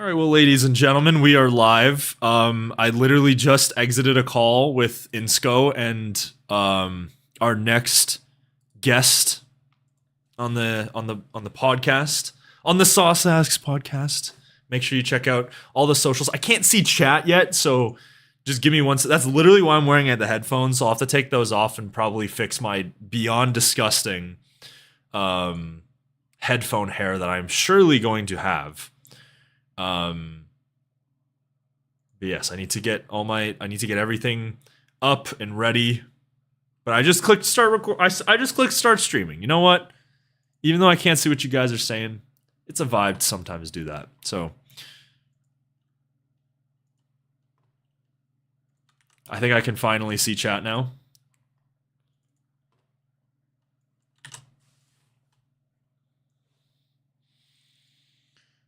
All right, well, ladies and gentlemen, we are live. I literally just exited a call with Insco and our next guest on the podcast, on the Sauce Asks podcast. Make sure you check out all the socials. I can't see chat yet, so just give me one. That's literally why I'm wearing the headphones. So I'll have to take those off and probably fix my beyond disgusting headphone hair that I'm surely going to have. But yes, I need to get everything up and ready. But I just clicked start record. I just clicked start streaming. You know what? Even though I can't see what you guys are saying, it's a vibe to sometimes do that. So I think I can finally see chat now.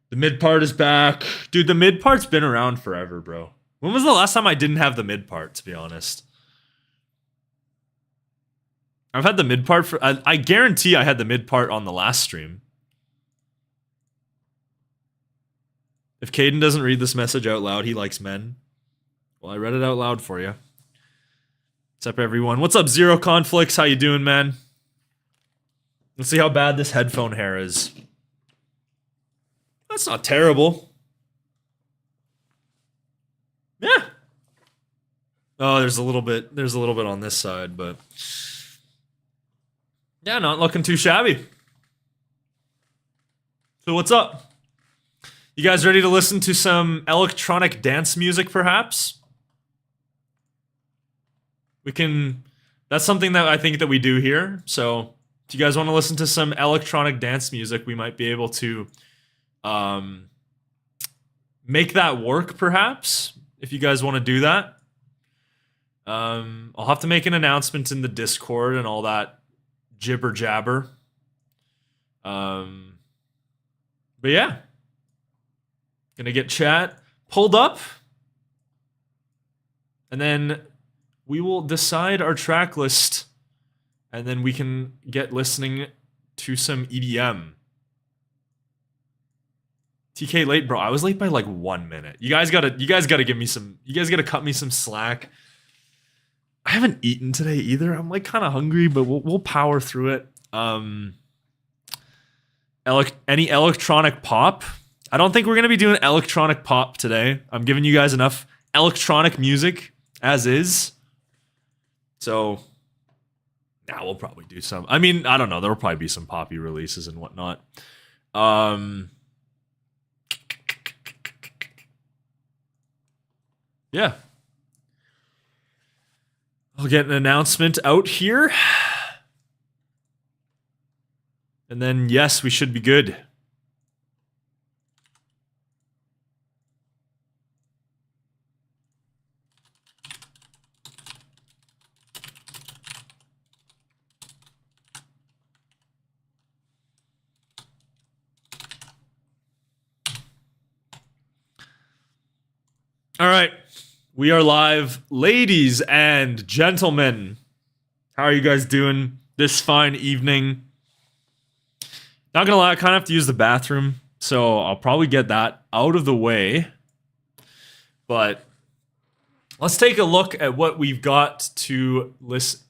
The mid part is back. Dude, the mid part's been around forever, bro. When was the last time I didn't have the mid part, to be honest? I've had the mid part for... I guarantee I had the mid part on the last stream. If Caden doesn't read this message out loud, he likes men. Well, I read it out loud for you. What's up, everyone? What's up, Zero Conflicts? How you doing, man? Let's see how bad this headphone hair is. That's not terrible. Yeah. Oh, there's a little bit on this side, but yeah, not looking too shabby. So what's up? You guys ready to listen to some electronic dance music, perhaps? That's something that I think that we do here. So if you guys want to listen to some electronic dance music, we might be able to make that work, perhaps, if you guys want to do that. I'll have to make an announcement in the Discord and all that jibber jabber. But yeah, gonna get chat pulled up, and then we will decide our track list, and then we can get listening to some EDM. TK late, bro. I was late by like 1 minute. You guys gotta give me some. You guys gotta cut me some slack. I haven't eaten today either. I'm like kind of hungry, but we'll power through it. Any electronic pop? I don't think we're gonna be doing electronic pop today. I'm giving you guys enough electronic music as is. So now we'll probably do some. I mean, I don't know. There will probably be some poppy releases and whatnot. Yeah. I'll get an announcement out here. And then, yes, we should be good. All right. We are live, ladies and gentlemen. How are you guys doing this fine evening? Not gonna lie, I kind of have to use the bathroom, so I'll probably get that out of the way. But let's take a look at what we've got to list.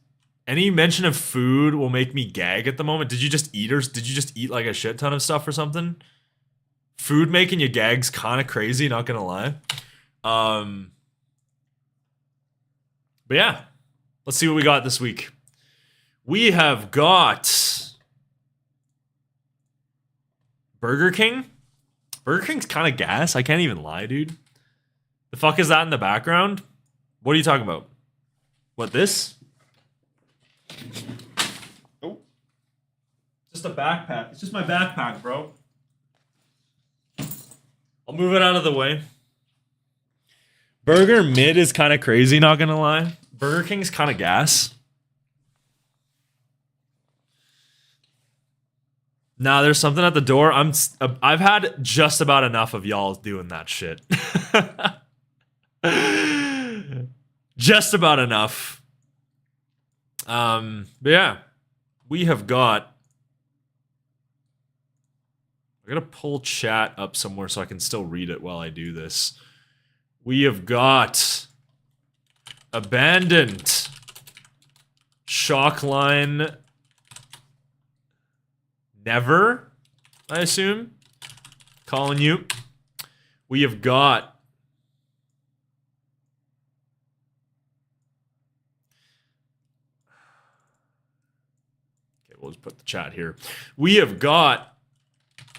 Any mention of food will make me gag at the moment. Did you just eat like a shit ton of stuff or something? Food making you gag's kind of crazy, not gonna lie. But yeah, let's see what we got this week. We have got Burger King. Burger King's kind of gas. I can't even lie, dude. The fuck is that in the background? What are you talking about? What, this? Oh. Just a backpack. It's just my backpack, bro. I'll move it out of the way. Burger mid is kind of crazy, not gonna lie. Burger King's kind of gas. Nah, there's something at the door. I've had just about enough of y'all doing that shit. Just about enough. But yeah, we have got. I I gotta pull chat up somewhere so I can still read it while I do this. We have got Abandoned, Shockline, Never, I assume. Calling you. We have got we'll just put the chat here. We have got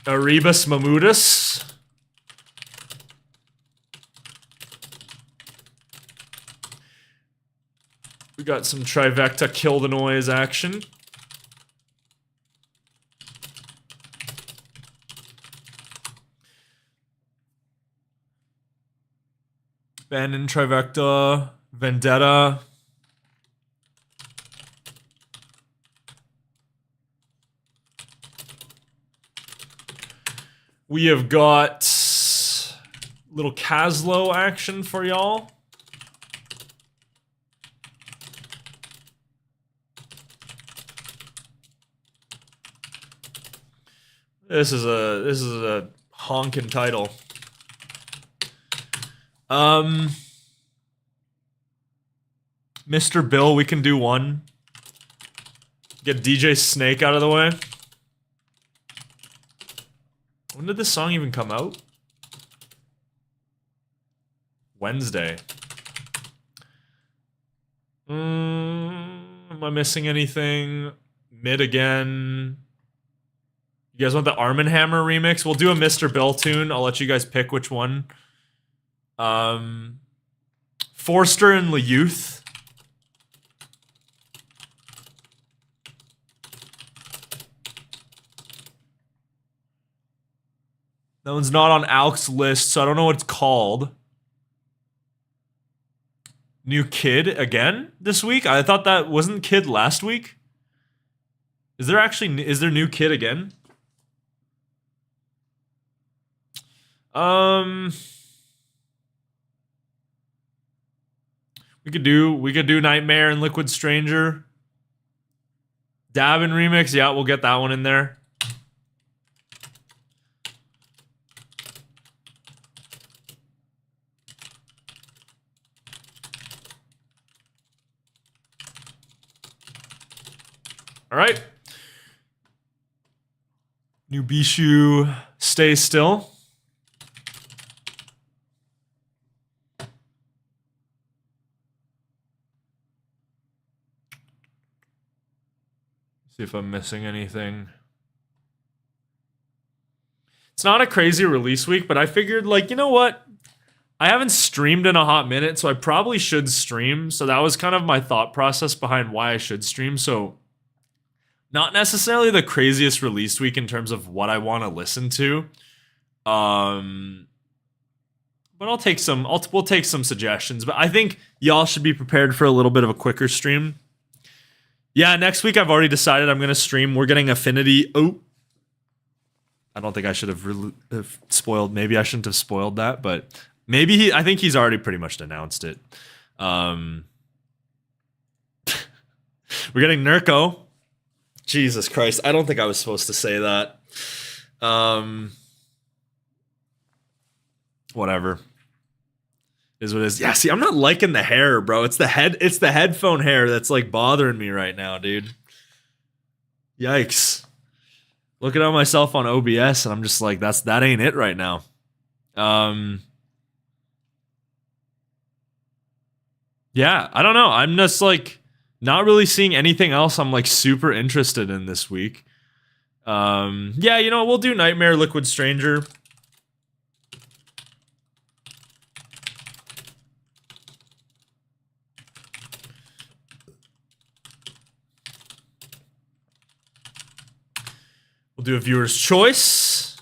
Erebus Mammutus. We got some Trivecta Kill The Noise action. Abandoned, Trivecta, Vendetta. We have got little Caslow action for y'all. This is a honkin' title. Mr. Bill, we can do one. Get DJ Snake out of the way. When did this song even come out? Wednesday. Am I missing anything? Mid again. You guys want the Arm & Hammer remix? We'll do a Mr. Bill tune. I'll let you guys pick which one. Forster and Le Youth. That one's not on Alex's list, so I don't know what it's called. New Kid again this week? I thought that wasn't Kid last week. Is there New Kid again? We could do Nightmare and Liquid Stranger. Dabin remix, yeah, we'll get that one in there. All right. New Bishu, Stay Still. See if I'm missing anything. It's not a crazy release week, but I figured, like, you know what? I haven't streamed in a hot minute, so I probably should stream. So that was kind of my thought process behind why I should stream. So not necessarily the craziest release week in terms of what I want to listen to. But we'll take some suggestions. But I think y'all should be prepared for a little bit of a quicker stream. Yeah, next week I've already decided I'm going to stream. We're getting Affinity. Oh. I don't think I should have spoiled. Maybe I shouldn't have spoiled that, but maybe I think he's already pretty much announced it. We're getting Nurko. Jesus Christ, I don't think I was supposed to say that. Whatever. Is what it is. Yeah, see, I'm not liking the hair, bro. It's the headphone hair that's like bothering me right now, dude. Yikes. Looking at myself on OBS and I'm just like, that ain't it right now. Yeah, I don't know. I'm just like not really seeing anything else I'm like super interested in this week. Yeah, you know, we'll do Nightmare, Liquid Stranger. We'll do a viewer's choice.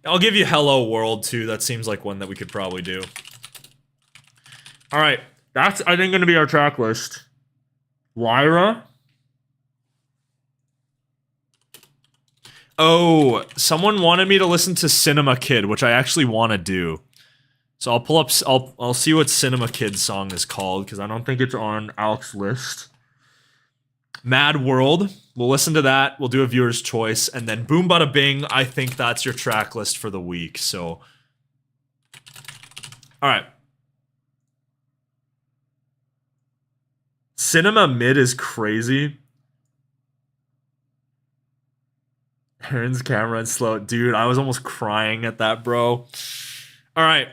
I'll give you Hello World too. That seems like one that we could probably do. All right, that's I think going to be our track list. Lyra. Oh, someone wanted me to listen to Cinema Kid, which I actually want to do. So I'll pull up. I'll see what Cinema Kid's song is called because I don't think it's on Alex's list. Mad World. We'll listen to that. We'll do a viewer's choice. And then Boom Bada Bing. I think that's your track list for the week. So, all right. Cinema Mid is crazy. Aaron's camera is slow. Dude, I was almost crying at that, bro. All right.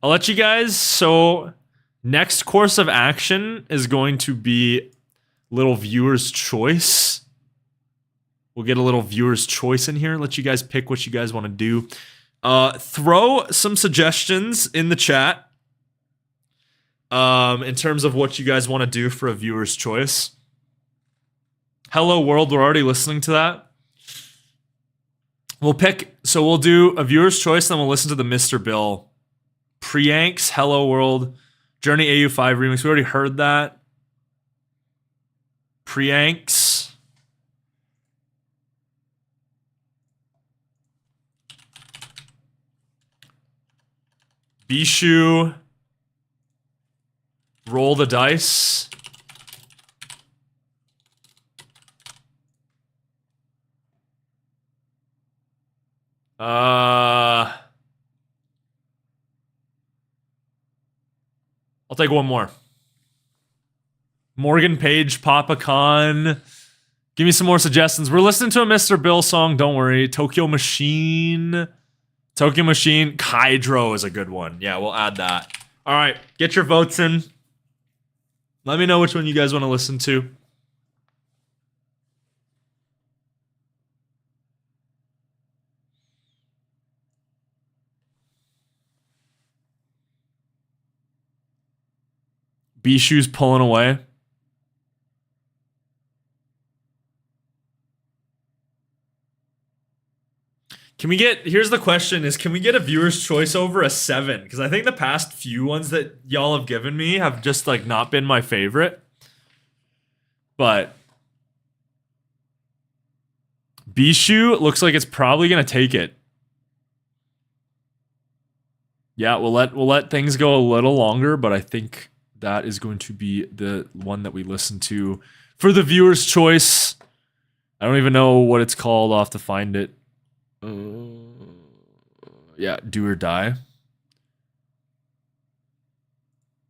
I'll let you guys. So, next course of action is going to be little viewer's choice. We'll get a little viewer's choice in here. Let you guys pick what you guys want to do. Throw some suggestions in the chat. In terms of what you guys want to do for a viewer's choice. Hello World, we're already listening to that. We'll do a viewer's choice, then we'll listen to the Mr. Bill. Priyanks, Hello World, Journey AU5 remix. We already heard that. Priyanks. Bishu. Roll the dice. I'll take one more. Morgan Page, Papa Khan. Give me some more suggestions. We're listening to a Mr. Bill song. Don't worry. Tokyo Machine. Tokyo Machine. Kydro is a good one. Yeah, we'll add that. All right. Get your votes in. Let me know which one you guys want to listen to. Bishu's pulling away. Can we get, here's the question is, can we get a viewer's choice over a 7? Because I think the past few ones that y'all have given me have just like not been my favorite. But Bishu looks like it's probably gonna take it. Yeah, we'll let things go a little longer, but I think that is going to be the one that we listen to for the viewer's choice. I don't even know what it's called. I'll have to find it. Yeah, Do or Die.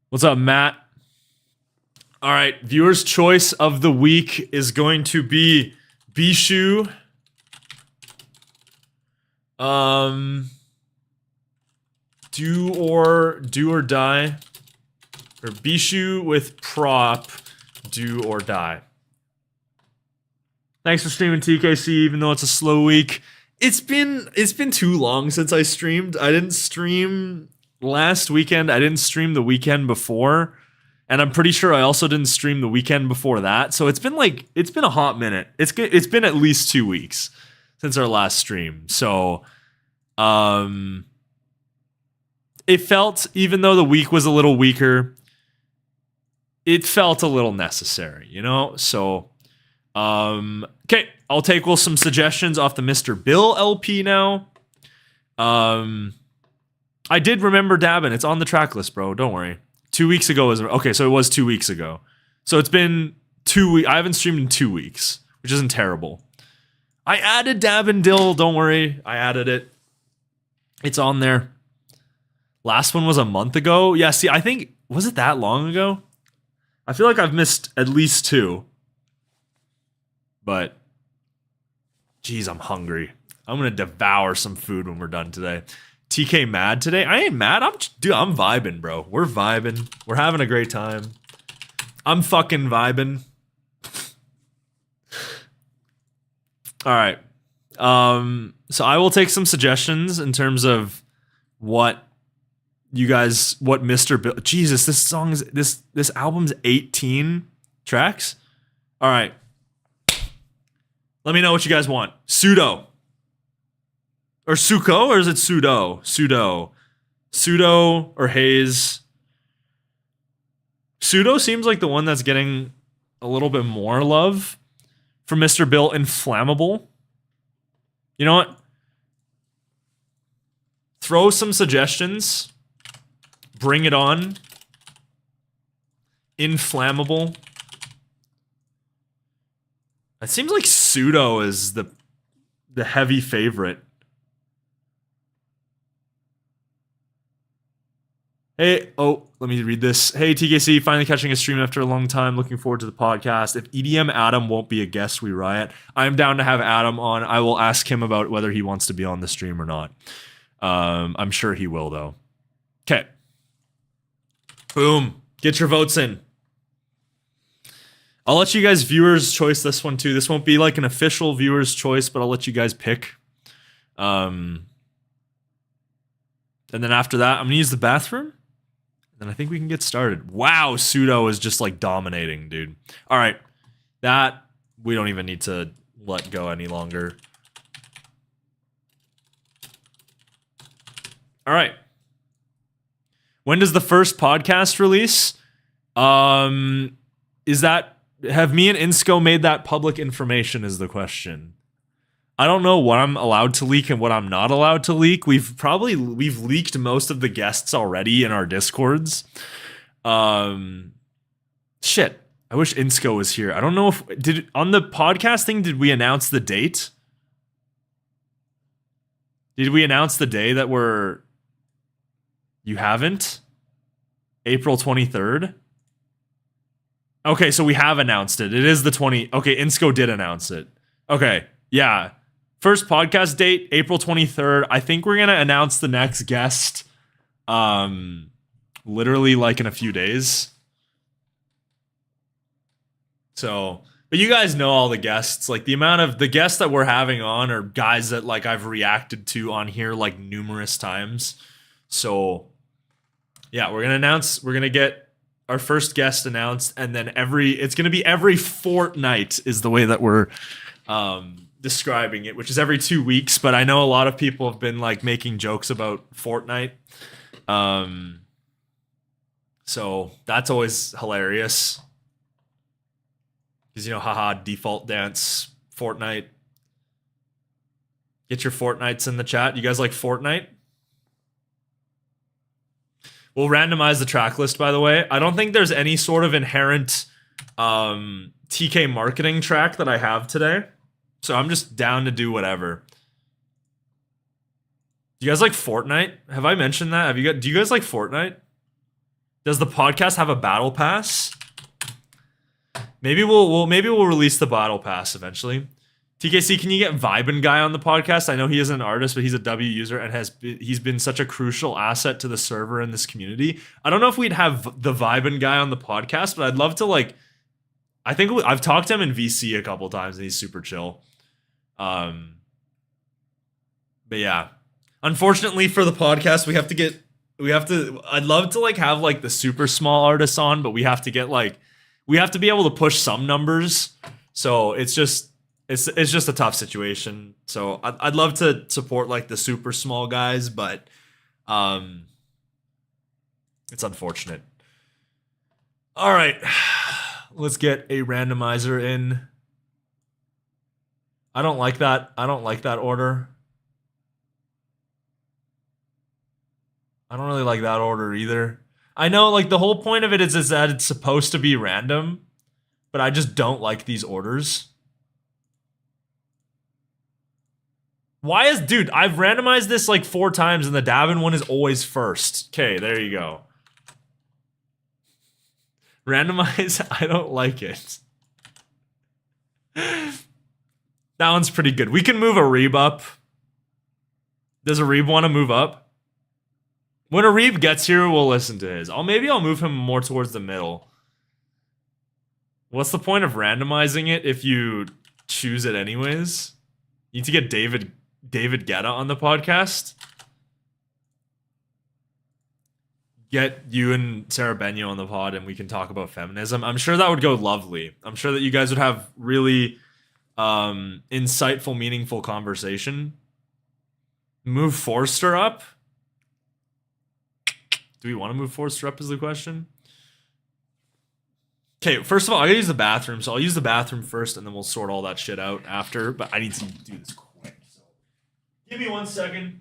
What's up, Matt? All right, viewer's choice of the week is going to be Bishu. Do or Die. Or Bishu with Prop, Do or Die. Thanks for streaming, TKC, even though it's a slow week. It's been too long since I streamed. I didn't stream last weekend. I didn't stream the weekend before. And I'm pretty sure I also didn't stream the weekend before that. So it's been a hot minute. It's been at least 2 weeks since our last stream. So it felt, even though the week was a little weaker, it felt a little necessary, you know? So okay, I'll take some suggestions off the Mr. Bill LP now. I did remember Dabin. It's on the track list, bro. Don't worry. 2 weeks ago was okay, so it was 2 weeks ago. So it's been 2 weeks. I haven't streamed in 2 weeks, which isn't terrible. I added Dabin Dill, don't worry. I added it. It's on there. Last one was a month ago. Yeah, see, I think, was it that long ago? I feel like I've missed at least 2. But, geez, I'm hungry. I'm going to devour some food when we're done today. TK mad today? I ain't mad. I'm vibing, bro. We're vibing. We're having a great time. I'm fucking vibing. All right. So I will take some suggestions in terms of what Mr. Bill. Jesus, this album's 18 tracks. All right. Let me know what you guys want. Pseudo. Or Suko, or is it Pseudo? Pseudo or Haze. Pseudo seems like the one that's getting a little bit more love from Mr. Bill. Inflammable. You know what? Throw some suggestions. Bring it on. Inflammable. It seems like Pseudo is the heavy favorite. Hey, oh, let me read this. Hey, TKC, finally catching a stream after a long time. Looking forward to the podcast. If EDM Adam won't be a guest, we riot. I'm down to have Adam on. I will ask him about whether he wants to be on the stream or not. I'm sure he will, though. Okay. Boom. Get your votes in. I'll let you guys viewers choice this one, too. This won't be like an official viewer's choice, but I'll let you guys pick. And then after that, I'm going to use the bathroom. And I think we can get started. Wow, Pseudo is just like dominating, dude. All right. That we don't even need to let go any longer. All right. When does the first podcast release? Is that, have me and Insco made that public information is the question. I don't know what I'm allowed to leak and what I'm not allowed to leak. We've leaked most of the guests already in our Discords. Shit. I wish Insco was here. I don't know if on the podcast thing, did we announce the date? Did we announce the day that you haven't? April 23rd? Okay, so we have announced it. It is the 20. Okay, Insco did announce it. Okay, yeah. First podcast date, April 23rd. I think we're going to announce the next guest literally like in a few days. So, but you guys know all the guests. Like the amount of the guests that we're having on are guys that like I've reacted to on here like numerous times. So, yeah, we're going to get our first guest announced, and then it's going to be every fortnight is the way that we're describing it, which is every 2 weeks, but I know a lot of people have been like making jokes about Fortnite. So that's always hilarious. Because, haha, default dance, Fortnite. Get your Fortnites in the chat. You guys like Fortnite? We'll randomize the track list, by the way. I don't think there's any sort of inherent TK marketing track that I have today. So I'm just down to do whatever. Do you guys like Fortnite? Have I mentioned that? Do you guys like Fortnite? Does the podcast have a battle pass? Maybe we'll release the battle pass eventually. TKC, can you get Vibin Guy on the podcast? I know he isn't an artist, but he's a W user and he's been such a crucial asset to the server and this community. I don't know if we'd have the Vibin Guy on the podcast, but I'd love to like. I think I've talked to him in VC a couple times and he's super chill. But yeah, unfortunately for the podcast, I'd love to like have like the super small artists on, but we have to be able to push some numbers. So it's just a tough situation. So I'd love to support like the super small guys, but it's unfortunate. All right, let's get a randomizer in. I don't like that order. I don't really like that order either. I know like the whole point of it is that it's supposed to be random, but I just don't like these orders. Dude, I've randomized this like 4 times and the Dabin one is always first. Okay, there you go. Randomize, I don't like it. That one's pretty good. We can move Areeb up. Does Areeb want to move up? When Areeb gets here, we'll listen to his. Maybe I'll move him more towards the middle. What's the point of randomizing it if you choose it anyways? You need to get David Guetta on the podcast. Get you and Sarah Benyo on the pod and we can talk about feminism. I'm sure that would go lovely. I'm sure that you guys would have really insightful, meaningful conversation. Move Forster up? Do we want to move Forster up is the question? Okay, first of all, I gotta use the bathroom, so I'll use the bathroom first and then we'll sort all that shit out after, but I need to do this quick, so give me 1 second.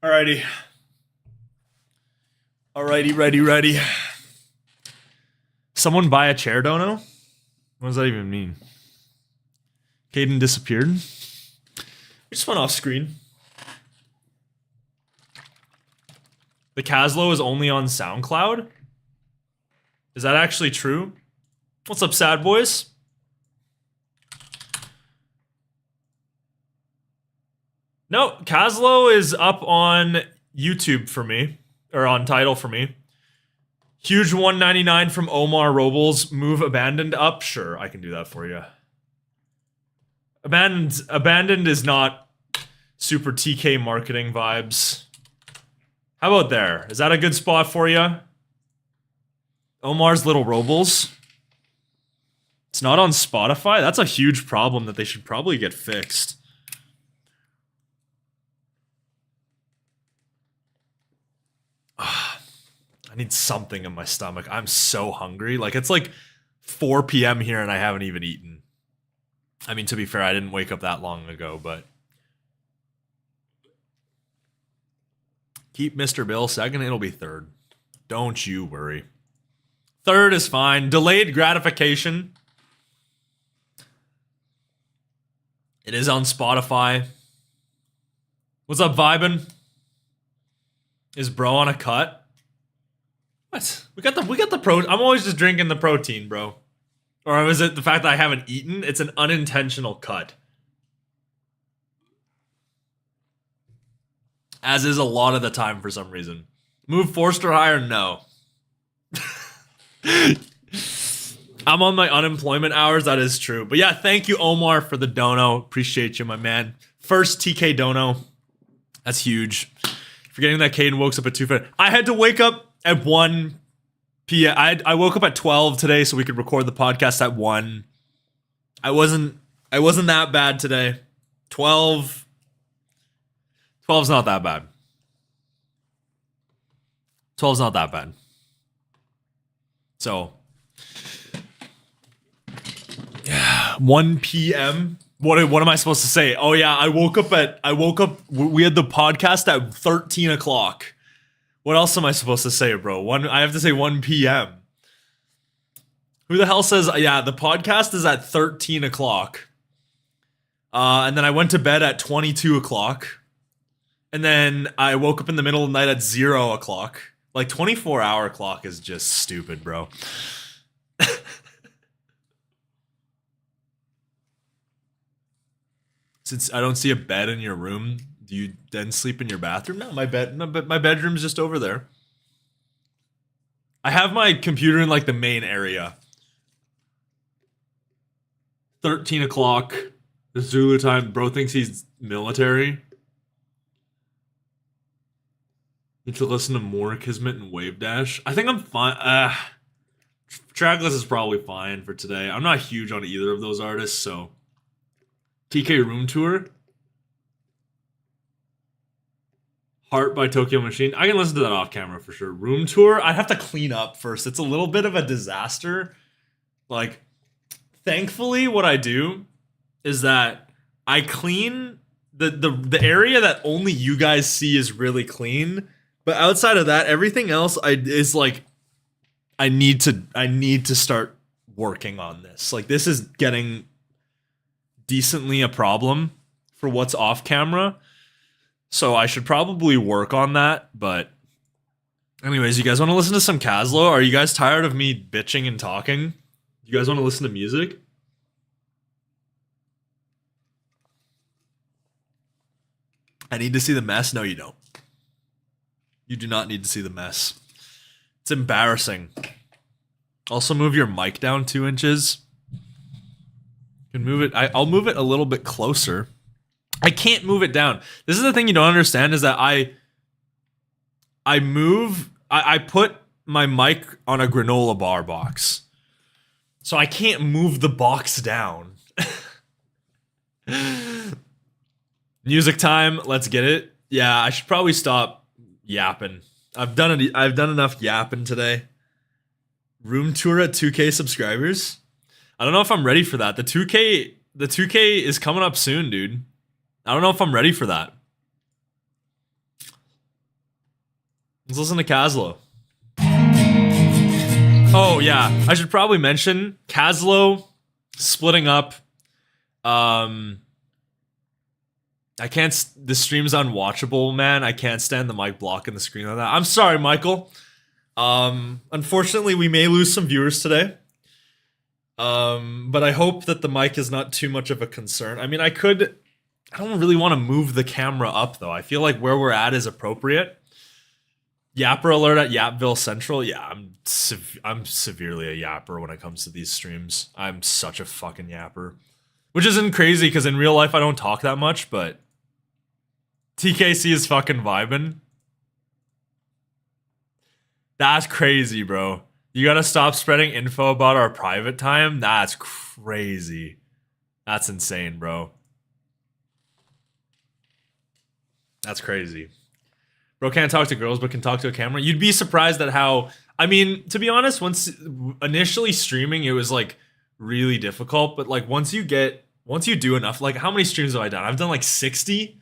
Alrighty. Alrighty, ready. Someone buy a chair, Dono? What does that even mean? Caden disappeared. We just went off screen. The Caslow is only on SoundCloud? Is that actually true? What's up, sad boys? No, Caslow is up on YouTube for me. Or on Tidal for me. Huge 199 from Omar Robles. Move Abandoned up? Sure, I can do that for you. Abandoned is not super TK marketing vibes. How about there? Is that a good spot for you? Omar's Little Robles. It's not on Spotify? That's a huge problem that they should probably get fixed. I need something in my stomach. I'm so hungry. Like, it's like 4 p.m. here and I haven't even eaten. I mean, to be fair, I didn't wake up that long ago, but... Keep Mr. Bill second, it'll be third. Don't you worry. Third is fine. Delayed gratification. It is on Spotify. What's up, vibin'? Is bro on a cut? What? We got the pro. I'm always just drinking the protein, bro. Or is it the fact that I haven't eaten? It's an unintentional cut. As is a lot of the time for some reason. Move Forster higher? No. I'm on my unemployment hours, that is true. But yeah, thank you, Omar, for the dono. Appreciate you, my man. First TK dono. That's huge. Forgetting that Caden woke up at 2:50. I had to wake up at 1 p.m. I woke up at 12 today so we could record the podcast at 1. I wasn't that bad today. 12's not that bad. 12's not that bad. So, yeah, 1 p.m. What am I supposed to say? Oh yeah, I woke up. We had the podcast at 13 o'clock. What else am I supposed to say, bro? I have to say 1 p.m. Who the hell says, yeah, the podcast is at 13 o'clock. And then I went to bed at 22 o'clock. And then I woke up in the middle of the night at 0 o'clock. Like, 24-hour clock is just stupid, bro. Since I don't see a bed in your room, do you then sleep in your bathroom? No, my bedroom's just over there. I have my computer in like the main area. 13 o'clock. The Zulu time. Bro thinks he's military. Need to listen to more Kismet and Wave Dash. I think I'm fine. Trackless is probably fine for today. I'm not huge on either of those artists, so. TK Room Tour. Heart by Tokyo Machine. I can listen to that off camera for sure. Room Tour. I have to clean up first. It's a little bit of a disaster. Like, thankfully, what I do is that I clean the area that only you guys see is really clean. But outside of that, everything else is like I need to start working on this. Like, this is getting decently a problem for what's off camera. So I should probably work on that, but anyways, you guys want to listen to some Caslow? Are you guys tired of me bitching and talking? You guys want to listen to music? I need to see the mess? No, you don't. You do not need to see the mess. It's embarrassing. Also, move your mic down 2 inches. You can move it. I'll move it a little bit closer. I can't move it down. This is the thing you don't understand is that I put my mic on a granola bar box. So I can't move the box down. Music time, let's get it. Yeah, I should probably stop yapping. I've done enough yapping today. Room tour at 2K subscribers. I don't know if I'm ready for that. The 2K is coming up soon, dude. I don't know if I'm ready for that. Let's listen to Caslow. Oh yeah, I should probably mention Caslow splitting up. I can't. The stream's unwatchable, man. I can't stand the mic blocking the screen on that. I'm sorry, Michael. Unfortunately, we may lose some viewers today. But I hope that the mic is not too much of a concern. I mean, I don't really want to move the camera up though. I feel like where we're at is appropriate. Yapper alert at Yapville Central. Yeah, I'm severely a yapper when it comes to these streams. I'm such a fucking yapper. Which isn't crazy because in real life I don't talk that much, but TKC is fucking vibing. That's crazy, bro. You gotta stop spreading info about our private time? That's crazy. That's insane, bro. That's crazy. Bro can't talk to girls but can talk to a camera. You'd be surprised at how, I mean, to be honest, once initially streaming it was like really difficult, but like once you do enough, like how many streams have I done? I've done like 60.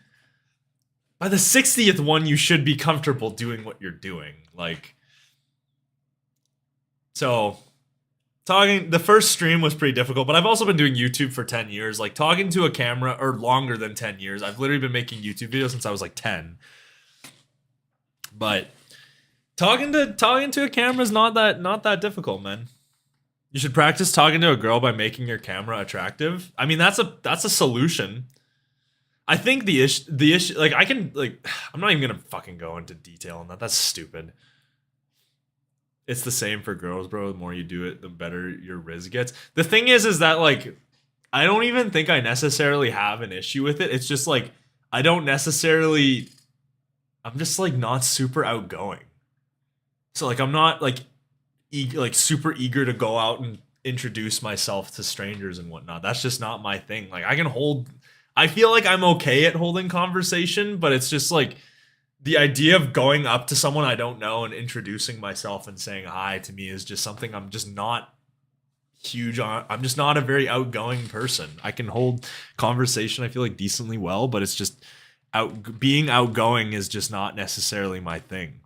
By the 60th one you should be comfortable doing what you're doing. Like, so the first stream was pretty difficult, but I've also been doing YouTube for 10 years. Like talking to a camera, or longer than 10 years. I've literally been making YouTube videos since I was like 10. But talking to a camera is not that difficult, man. You should practice talking to a girl by making your camera attractive. I mean, that's a solution. I think the issue, like I'm not even gonna fucking go into detail on that. That's stupid. It's the same for girls, bro. The more you do it, the better your riz gets. The thing is that like, I don't even think I necessarily have an issue with it. It's just like, I'm just like not super outgoing. So like, I'm not like, super eager to go out and introduce myself to strangers and whatnot. That's just not my thing. Like I feel like I'm okay at holding conversation, but it's just like, the idea of going up to someone I don't know and introducing myself and saying hi to me is just something I'm just not huge on. I'm just not a very outgoing person. I can hold conversation, I feel like, decently well, but it's just being outgoing is just not necessarily my thing.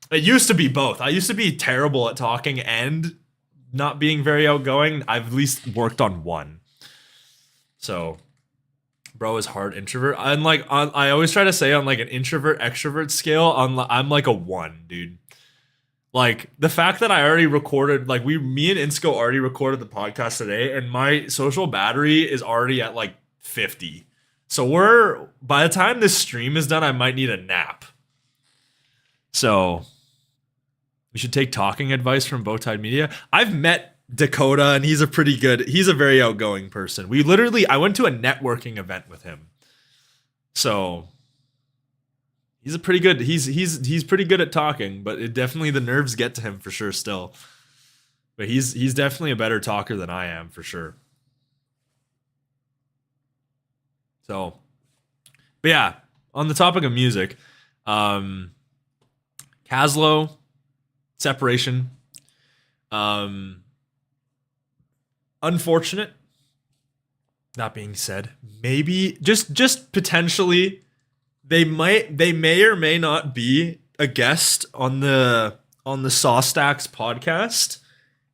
It used to be both. I used to be terrible at talking and not being very outgoing. I've at least worked on one. So bro is hard introvert. I'm like, I always try to say on like an introvert extrovert scale, I'm like a 1, dude. Like the fact that I already recorded, like me and Insco already recorded the podcast today, and my social battery is already at like 50. So by the time this stream is done, I might need a nap. So we should take talking advice from Bowtied Media. I've met Dakota, and he's a very outgoing person. I went to a networking event with him. So he's pretty good at talking, but the nerves get to him for sure still. But he's definitely a better talker than I am for sure. So, but yeah, on the topic of music, Caslow, separation, unfortunate. That being said, maybe just potentially they may or may not be a guest on the Sawstacks podcast,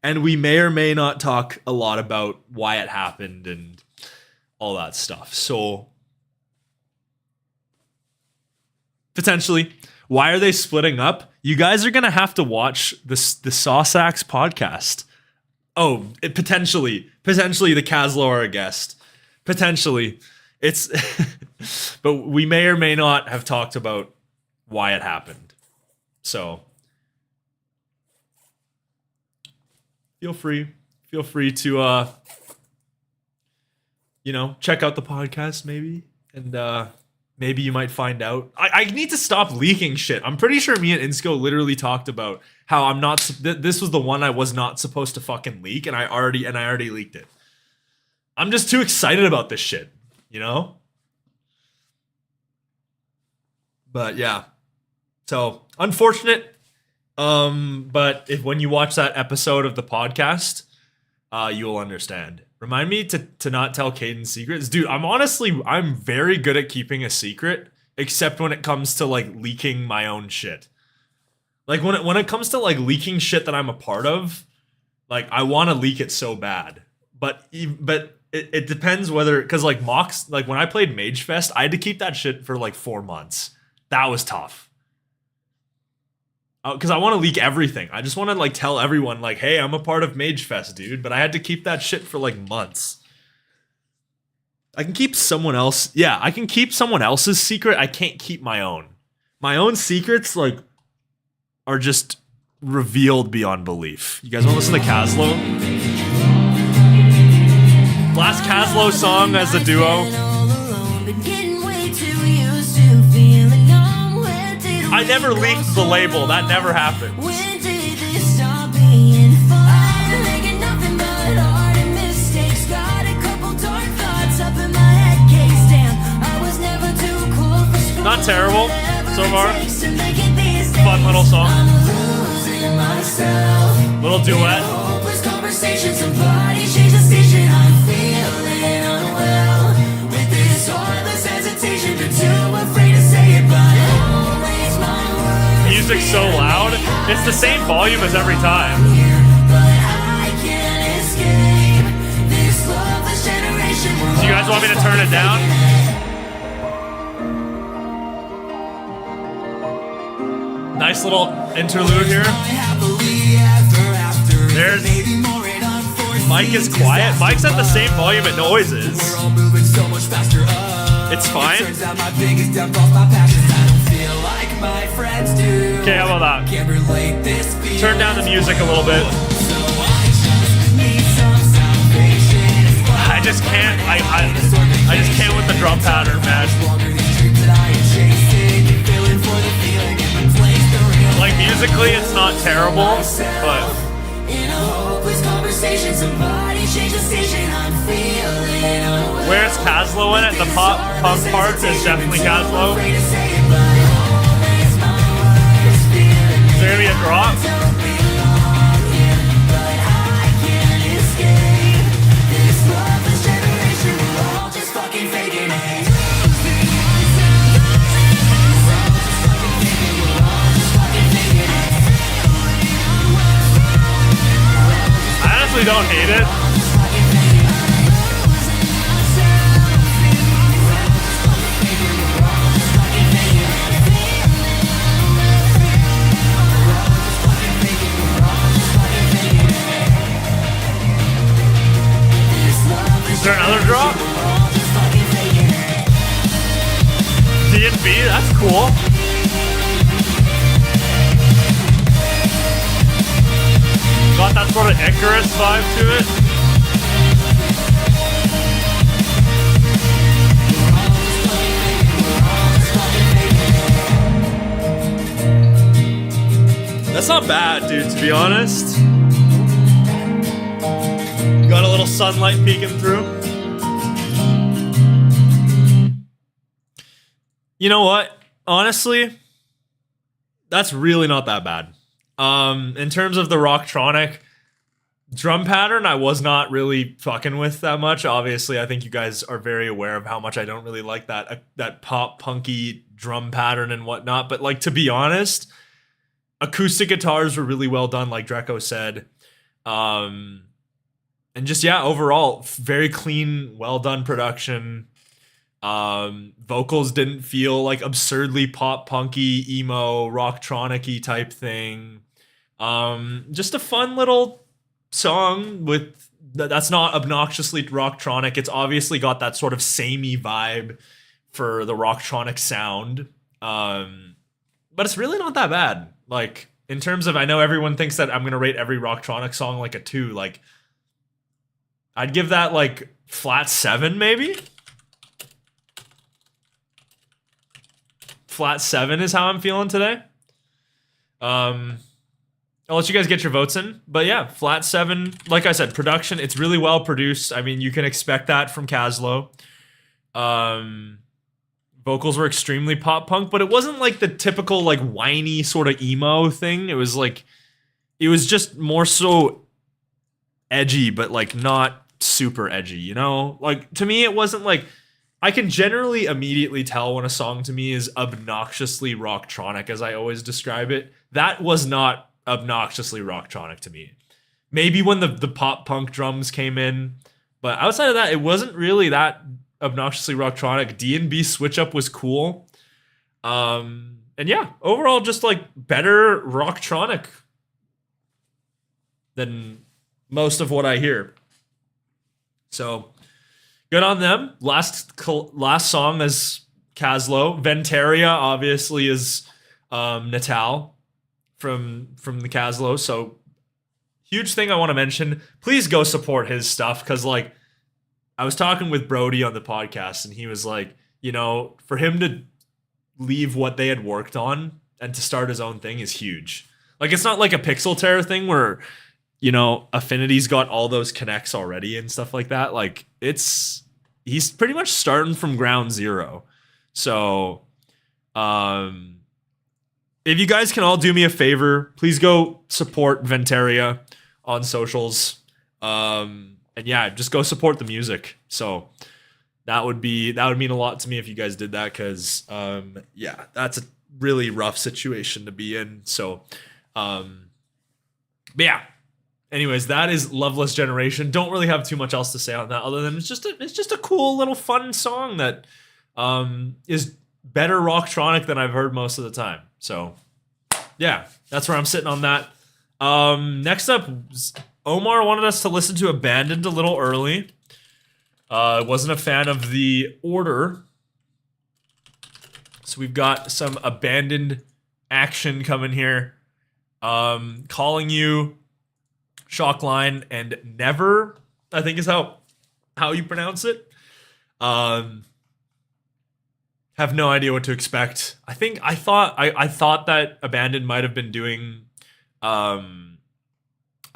and we may or may not talk a lot about why it happened and all that stuff. So potentially, why are they splitting up? You guys are gonna have to watch the Sawstacks podcast. Oh, potentially the Caslow are a guest. Potentially. It's but we may or may not have talked about why it happened. So feel free to check out the podcast maybe, and maybe you might find out. I need to stop leaking shit. I'm pretty sure me and Insco literally talked about how this was the one I was not supposed to fucking leak, and I already leaked it. I'm just too excited about this shit, But yeah. So, unfortunate. But when you watch that episode of the podcast, you will understand. Remind me to not tell Caden secrets. Dude, I'm very good at keeping a secret, except when it comes to like leaking my own shit. Like when it comes to like leaking shit that I'm a part of, like I want to leak it so bad. But it depends whether, because like mocks, like when I played Mage Fest, I had to keep that shit for like 4 months. That was tough. Because I want to leak everything. I just want to like tell everyone like, hey, I'm a part of Mage Fest, dude. But I had to keep that shit for like months. I can keep someone else. Yeah, I can keep someone else's secret. I can't keep my own. My own secrets like are just revealed beyond belief. You guys want to listen to Caslow? Last Caslow song as a duo. I never leaked the label. That never happened. Not terrible so far. Fun little song. Little duet. Music's so loud. It's the same volume as every time. Do you guys want me to turn it down? Nice little interlude here. There's Mike is quiet. Mike's at the same volume it Noise is. It's fine. Okay, how about that? Turn down the music a little bit. I just can't. I just can't with the drum pattern, man. Like musically, it's not terrible, but where's Caslow in it? The pop punk part is definitely Caslow. Is there gonna be a drop? I honestly don't hate it. Is there another drop? D&B, that's cool. Got that sort of Icarus vibe to it. That's not bad, dude, to be honest. Got a little sunlight peeking through. You know what? Honestly, that's really not that bad. In terms of the Rocktronic drum pattern, I was not really fucking with that much. Obviously, I think you guys are very aware of how much I don't really like that pop punky drum pattern and whatnot. But like, to be honest, acoustic guitars were really well done, like Dreco said. And just, yeah, overall, very clean, well done production. Vocals didn't feel like absurdly pop punky, emo, rocktronic-y type thing. Just a fun little song with that's not obnoxiously rocktronic. It's obviously got that sort of samey vibe for the rocktronic sound. But it's really not that bad. Like, in terms of, I know everyone thinks that I'm gonna rate every rocktronic song like a 2. Like, I'd give that like flat 7 maybe. Flat 7 is how I'm feeling today. I'll let you guys get your votes in. But yeah, flat 7. Like I said, production, it's really well produced. I mean, you can expect that from Caslow. Vocals were extremely pop punk, but it wasn't like the typical like whiny sort of emo thing. It was like, it was just more so edgy, but like not super edgy, you know? Like, to me, it wasn't like I can generally immediately tell when a song to me is obnoxiously rocktronic, as I always describe it. That was not obnoxiously rocktronic to me. Maybe when the pop punk drums came in, but outside of that, it wasn't really that obnoxiously rocktronic. D&B switch up was cool. And yeah, overall just like better rocktronic than most of what I hear. So good on them. Last song is Caslow. VENTARIA obviously is Natal from the Caslow. So huge thing I want to mention. Please go support his stuff, because like I was talking with Brody on the podcast, and he was like, you know, for him to leave what they had worked on and to start his own thing is huge. Like, it's not like a Pixel Terror thing where, you know, Affinity's got all those connects already and stuff like that. Like, he's pretty much starting from ground zero. So, if you guys can all do me a favor, please go support VENTARIA on socials. And yeah, just go support the music. So that would mean a lot to me if you guys did that, because yeah, that's a really rough situation to be in. So but yeah. Anyways, that is Loveless Generation. Don't really have too much else to say on that, other than it's just a cool little fun song that is better rocktronic than I've heard most of the time. So yeah, that's where I'm sitting on that. Next up, Omar wanted us to listen to Abandoned a little early. Wasn't a fan of the order. So we've got some Abandoned action coming here. Calling You, Shockline, and Never, I think is how you pronounce it. Have no idea what to expect. I thought that Abandoned might have been doing a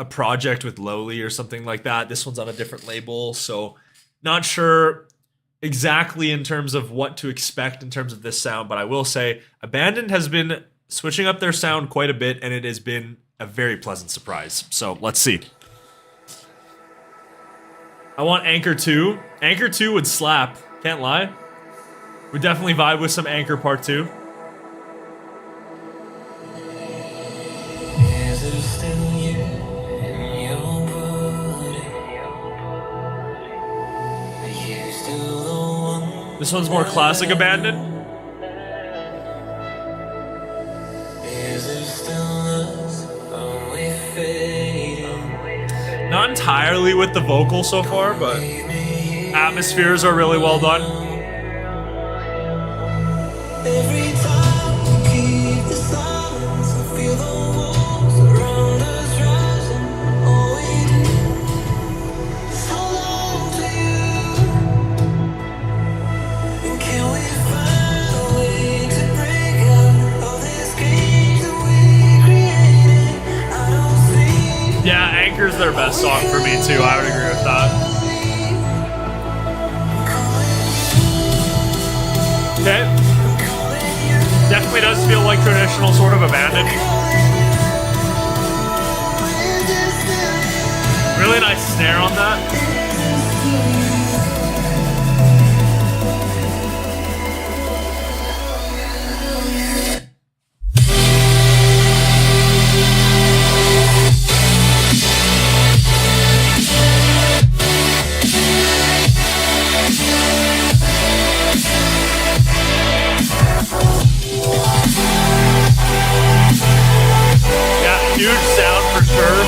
project with Lowly or something like that. This one's on a different label, so not sure exactly in terms of what to expect in terms of this sound, but I will say Abandoned has been switching up their sound quite a bit, and it has been a very pleasant surprise. So let's see. I want Anchor 2. Anchor 2 would slap, can't lie. Would definitely vibe with some Anchor Part 2. This one's more classic Abandoned. Not entirely with the vocal so far, but atmospheres are really well done. Every time we keep the silence, I feel the walls around us rising. All we do is hold on to you. And can we find a way to break out of this cage that we created? I don't see. Yeah, Anchor's their best song for me too. I would agree with that. Okay. Definitely does feel like traditional sort of Abandoned. Really nice snare on that. Huge sound for sure.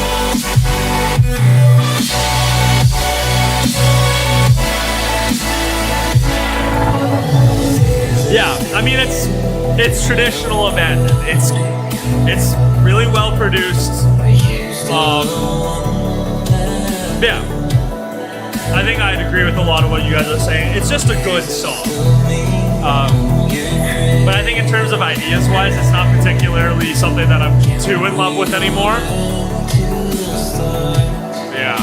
Yeah, I mean it's traditional Abandoned. It's really well produced. Yeah, I think I'd agree with a lot of what you guys are saying. It's just a good song. But I think in terms of ideas-wise, it's not particularly something that I'm too in love with anymore. Yeah.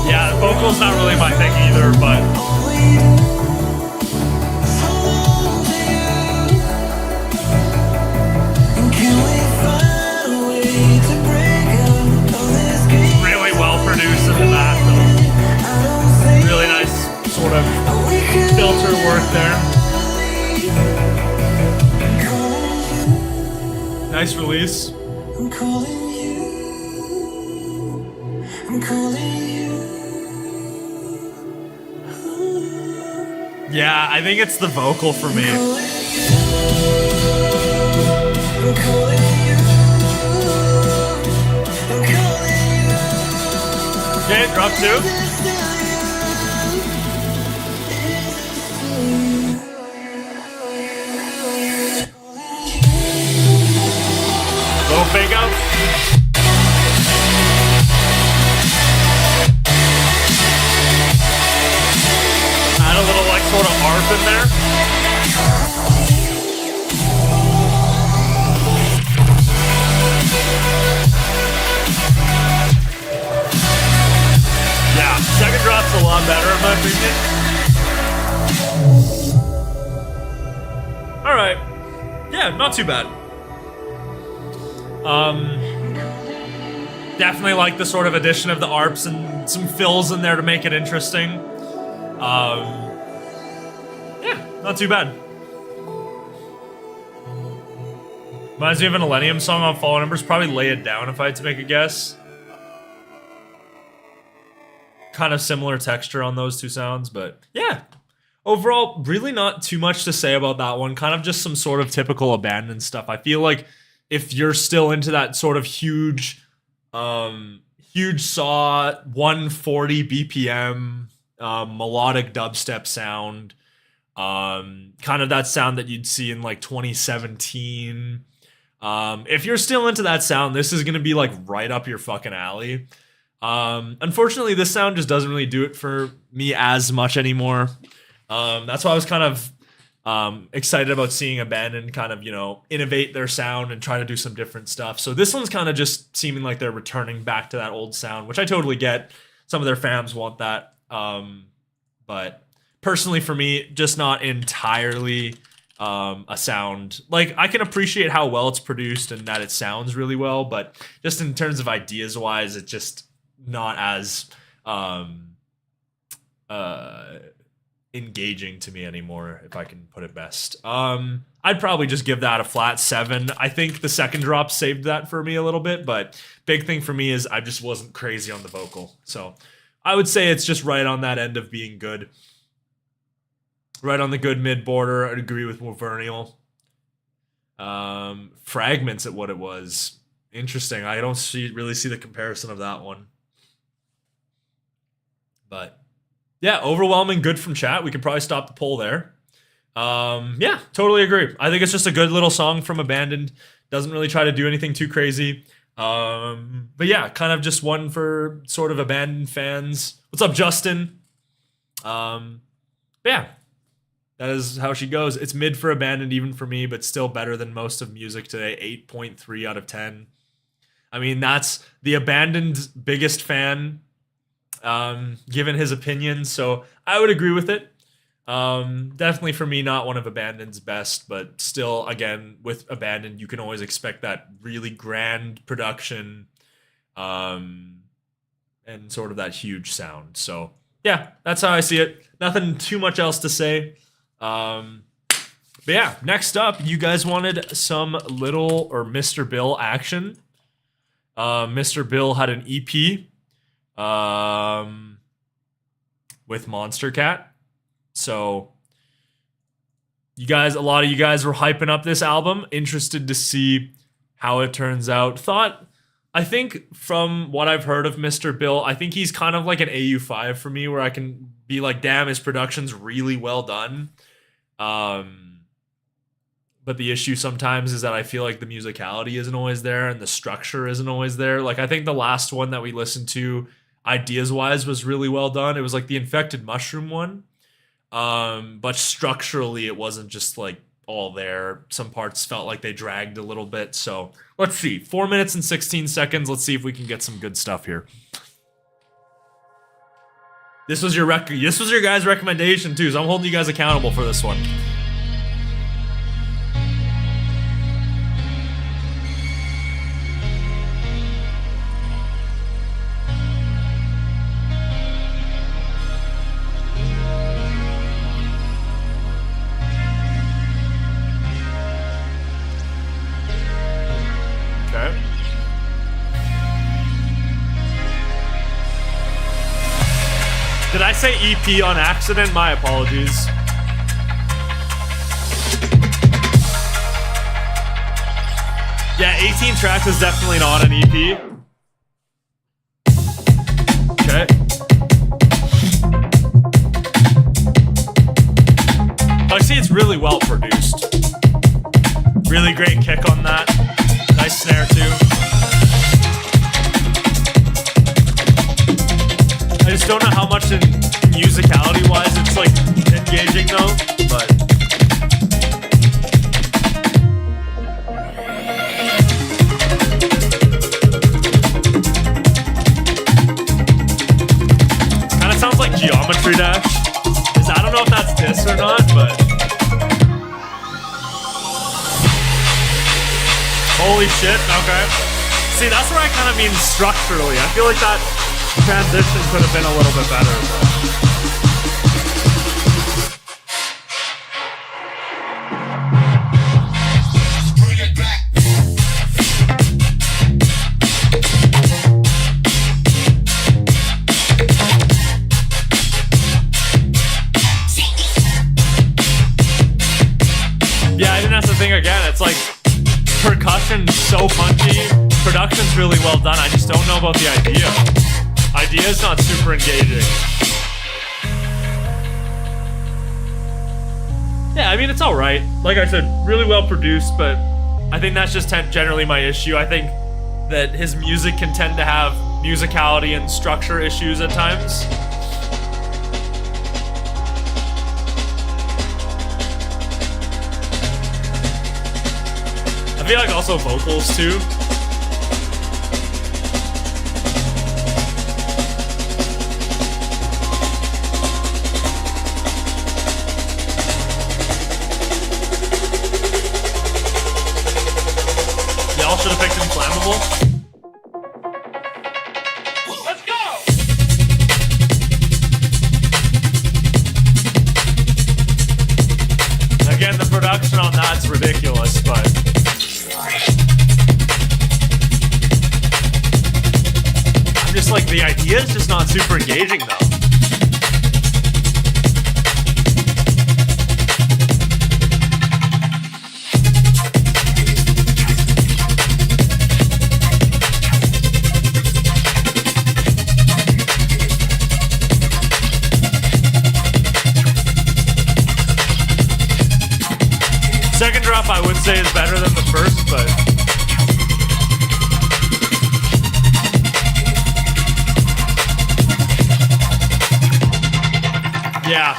Yeah, the vocal's not really my thing either, but... really well produced. release. I'm calling you. I'm calling you. Yeah, I think it's the vocal for me. I'm calling you. I'm calling you. Okay, drop 2. Little fake out. Add a little like sort of arp in there. Yeah, second drop's a lot better in my opinion. Alright. Yeah, not too bad. Definitely like the sort of addition of the arps and some fills in there to make it interesting. Yeah, not too bad. Reminds me of an Millennium song on Fallen Embers. Probably Lay It Down if I had to make a guess. Kind of similar texture on those two sounds, but yeah. Overall, really not too much to say about that one. Kind of just some sort of typical Abandoned stuff. I feel like if you're still into that sort of huge saw 140 BPM melodic dubstep sound, kind of that sound that you'd see in like 2017. If you're still into that sound, this is gonna be like right up your fucking alley. Unfortunately, this sound just doesn't really do it for me as much anymore. That's why I was kind of excited about seeing Abandoned kind of, you know, innovate their sound and try to do some different stuff. So this one's kind of just seeming like they're returning back to that old sound, which I totally get. Some of their fans want that. But personally for me, just not entirely a sound. Like, I can appreciate how well it's produced and that it sounds really well, but just in terms of ideas wise, it's just not as engaging to me anymore, if I can put it best. I'd probably just give that a flat 7. I think the second drop saved that for me a little bit, but big thing for me is I just wasn't crazy on the vocal. So I would say it's just right on that end of being good. Right on the good mid border. I'd agree with Wolvernial. Fragments at what it was. Interesting. I don't really see the comparison of that one. But yeah, overwhelming good from chat. We could probably stop the poll there. Yeah, totally agree. I think it's just a good little song from Abandoned. Doesn't really try to do anything too crazy. But yeah, kind of just one for sort of Abandoned fans. What's up, Justin? Yeah, that is how she goes. It's mid for Abandoned even for me, but still better than most of music today. 8.3 out of 10. I mean, that's the Abandoned biggest fan, given his opinion, so I would agree with it. Definitely for me, not one of Abandoned's best, but still, again, with Abandoned, you can always expect that really grand production, and sort of that huge sound. So yeah, that's how I see it. Nothing too much else to say. But yeah, next up, you guys wanted some Little or Mr. Bill action. Mr. Bill had an EP with Monster Cat. So you guys, a lot of you guys were hyping up this album, interested to see how it turns out. I think from what I've heard of Mr. Bill, I think he's kind of like an AU5 for me, where I can be like, damn, his production's really well done. But the issue sometimes is that I feel like the musicality isn't always there and the structure isn't always there. Like, I think the last one that we listened to, ideas-wise, was really well done. It was like the Infected Mushroom one. But structurally, it wasn't just like all there. Some parts felt like they dragged a little bit. So let's see. 4 minutes and 16 seconds. Let's see if we can get some good stuff here. This was your guys' recommendation too, so I'm holding you guys accountable for this one. Did I say EP on accident? My apologies. Yeah, 18 tracks is definitely not an EP. Okay. I see it's really well produced. Really great kick on that. Nice snare too. I just don't know how much in musicality wise it's like engaging though, but kind of sounds like Geometry Dash. I don't know if that's diss or not, but holy shit, okay. See, that's where I kind of mean structurally. I feel like that transition could have been a little bit better. Yeah, I think that's the thing again. It's like percussion's so punchy, production's really well done. I just don't know about the idea. Idea's not super engaging. Yeah, I mean, it's alright. Like I said, really well produced, but I think that's just generally my issue. I think that his music can tend to have musicality and structure issues at times. I feel like also vocals too. Y'all should have picked Inflammable. Let's go! Again, the production on that's ridiculous, but just like the idea is just not super engaging though. Second drop I would say is better than the first, but yeah.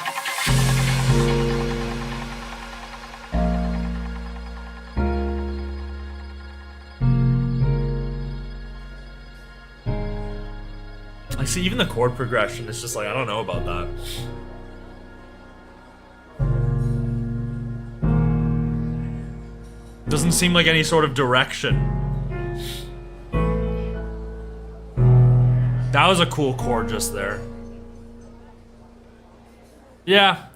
I see even the chord progression is just like, I don't know about that. Doesn't seem like any sort of direction. That was a cool chord just there. Yeah,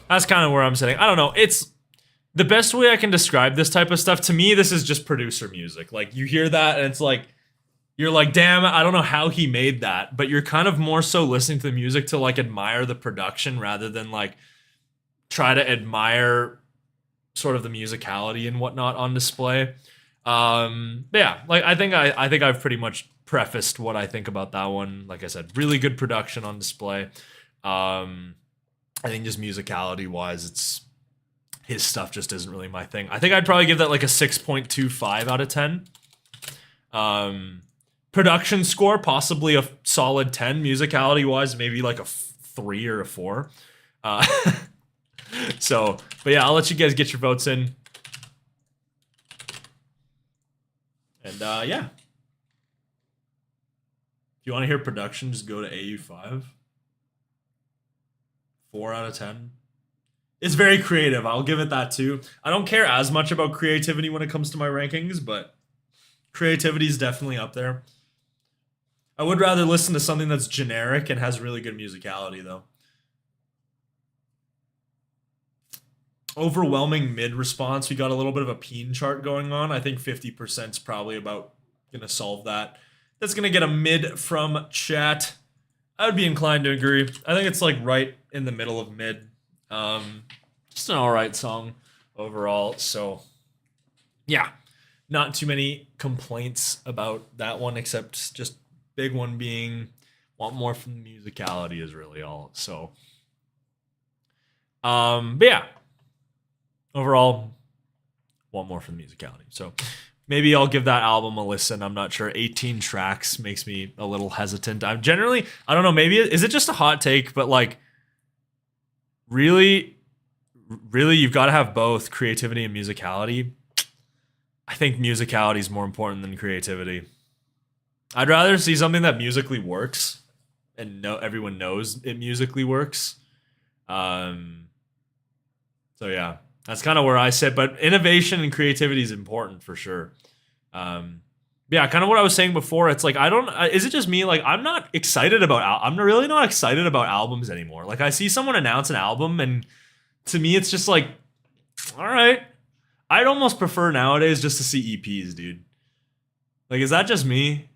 that's kind of where I'm sitting. I don't know. It's the best way I can describe this type of stuff. To me, this is just producer music. Like you hear that and it's like, you're like, damn, I don't know how he made that. But you're kind of more so listening to the music to like admire the production rather than like try to admire sort of the musicality and whatnot on display. But yeah, like I think I've pretty much prefaced what I think about that one. Like I said, really good production on display. I think just musicality wise, it's his stuff just isn't really my thing. I think I'd probably give that like a 6.25 out of 10. Production score, possibly a solid 10. Musicality wise, maybe like a 3 or a 4. So, but yeah, I'll let you guys get your votes in. And yeah. If you want to hear production, just go to AU5. 4 out of 10. It's very creative. I'll give it that too. I don't care as much about creativity when it comes to my rankings, but creativity is definitely up there. I would rather listen to something that's generic and has really good musicality though. Overwhelming mid response. We got a little bit of a peen chart going on. I think 50% is probably about gonna solve that. That's gonna get a mid from chat. I would be inclined to agree. I think it's like right in the middle of mid. Just an alright song overall. So yeah, not too many complaints about that one, except just big one being want more from the musicality is really all. So but yeah, overall want more from the musicality. So maybe I'll give that album a listen. I'm not sure. 18 tracks makes me a little hesitant. I'm generally, I don't know, maybe is it just a hot take, but like really you've got to have both creativity and musicality. I think musicality is more important than creativity. I'd rather see something that musically works and everyone knows it musically works. So yeah, that's kind of where I sit. But innovation and creativity is important for sure. Yeah, kind of what I was saying before. It's like is it just me? Like I'm not excited about. I'm really not excited about albums anymore. Like I see someone announce an album, and to me, it's just like, all right. I'd almost prefer nowadays just to see EPs, dude. Like, is that just me?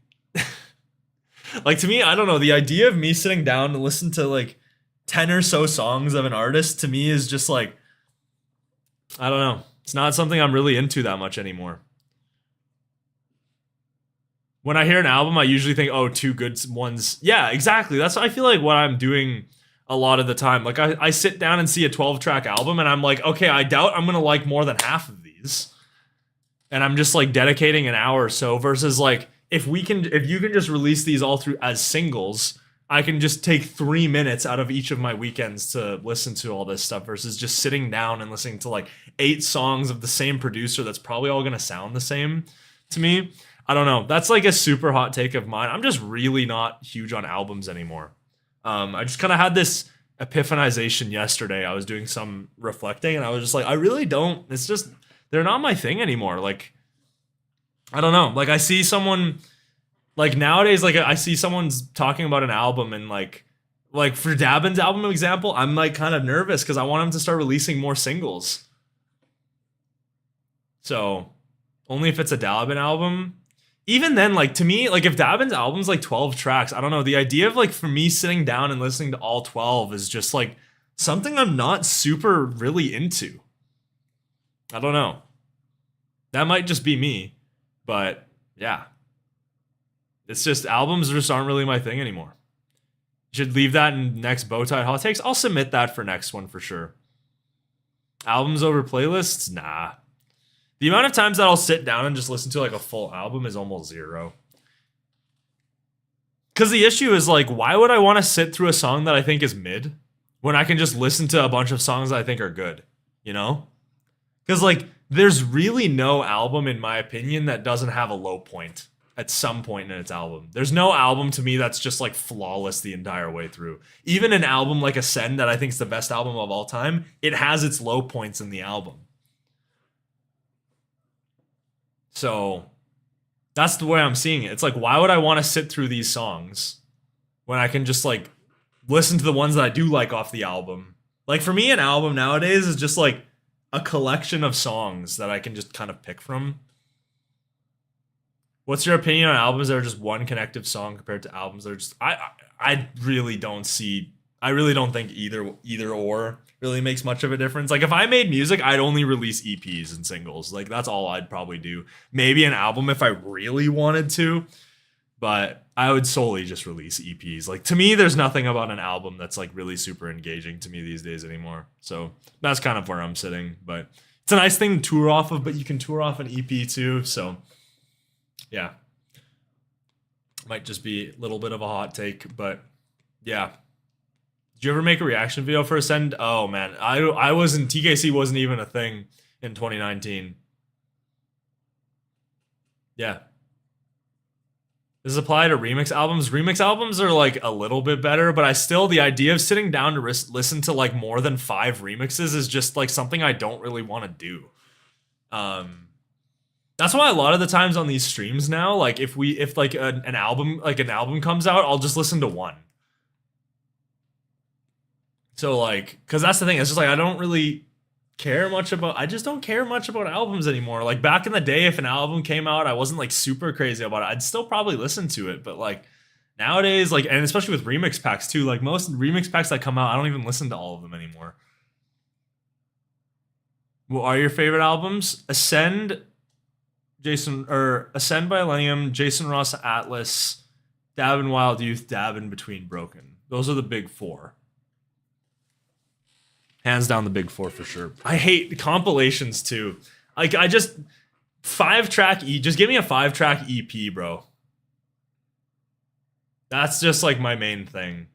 Like to me, I don't know. The idea of me sitting down to listen to like 10 or so songs of an artist to me is just like, I don't know. It's not something I'm really into that much anymore. When I hear an album, I usually think, oh, two good ones. Yeah, exactly. That's I feel like what I'm doing a lot of the time. Like I sit down and see a 12-track album and I'm like, okay, I doubt I'm going to like more than half of these. And I'm just like dedicating an hour or so versus like if you can just release these all through as singles, I can just take 3 minutes out of each of my weekends to listen to all this stuff versus just sitting down and listening to like 8 songs of the same producer that's probably all going to sound the same to me. I don't know. That's like a super hot take of mine. I'm just really not huge on albums anymore. I just kind of had this epiphanization yesterday. I was doing some reflecting and I was just like, I really don't. It's just, they're not my thing anymore. Like, I don't know. Like I see someone like nowadays, like I see someone's talking about an album and like for Dabin's album example, I'm like kind of nervous because I want him to start releasing more singles. So only if it's a Dabin album. Even then, like to me, like if Dabin's album's like 12 tracks, I don't know. The idea of like for me sitting down and listening to all 12 is just like something I'm not super really into. I don't know. That might just be me, but yeah. It's just albums just aren't really my thing anymore. Should leave that in next Bowtie Hot Takes. I'll submit that for next one for sure. Albums over playlists? Nah. The amount of times that I'll sit down and just listen to like a full album is almost zero. Because the issue is like, why would I want to sit through a song that I think is mid when I can just listen to a bunch of songs that I think are good? You know? Because like, there's really no album, in my opinion, that doesn't have a low point at some point in its album. There's no album to me that's just like flawless the entire way through. Even an album like Ascend that I think is the best album of all time, it has its low points in the album. So that's the way I'm seeing it. It's like, why would I want to sit through these songs when I can just like listen to the ones that I do like off the album? Like for me, an album nowadays is just like a collection of songs that I can just kind of pick from. What's your opinion on albums that are just one connective song compared to albums that are just I really don't think either or really makes much of a difference. Like if I made music, I'd only release EPs and singles. Like that's all I'd probably do. Maybe an album if I really wanted to, but I would solely just release EPs. Like to me, there's nothing about an album that's like really super engaging to me these days anymore. So that's kind of where I'm sitting, but it's a nice thing to tour off of, but you can tour off an EP too. So yeah, might just be a little bit of a hot take, but yeah. Did you ever make a reaction video for Ascend? Oh man, I wasn't. TKC wasn't even a thing in 2019. Yeah. Does it apply to remix albums? Remix albums are like a little bit better, but the idea of sitting down to listen to like more than 5 remixes is just like something I don't really want to do. That's why a lot of the times on these streams now, like if like an album comes out, I'll just listen to one. So like, cause that's the thing. It's just like, I just don't care much about albums anymore. Like back in the day, if an album came out, I wasn't like super crazy about it. I'd still probably listen to it, but like Nowadays, like, and especially with remix packs too, like most remix packs that come out, I don't even listen to all of them anymore. What are your favorite albums? Ascend by Millennium, Jason Ross Atlas, Dabin Wild Youth, Dabin Between Broken. Those are the big four. Hands down the big four for sure. I hate compilations too. Like I just 5-track just give me a 5-track EP, bro. That's just like my main thing.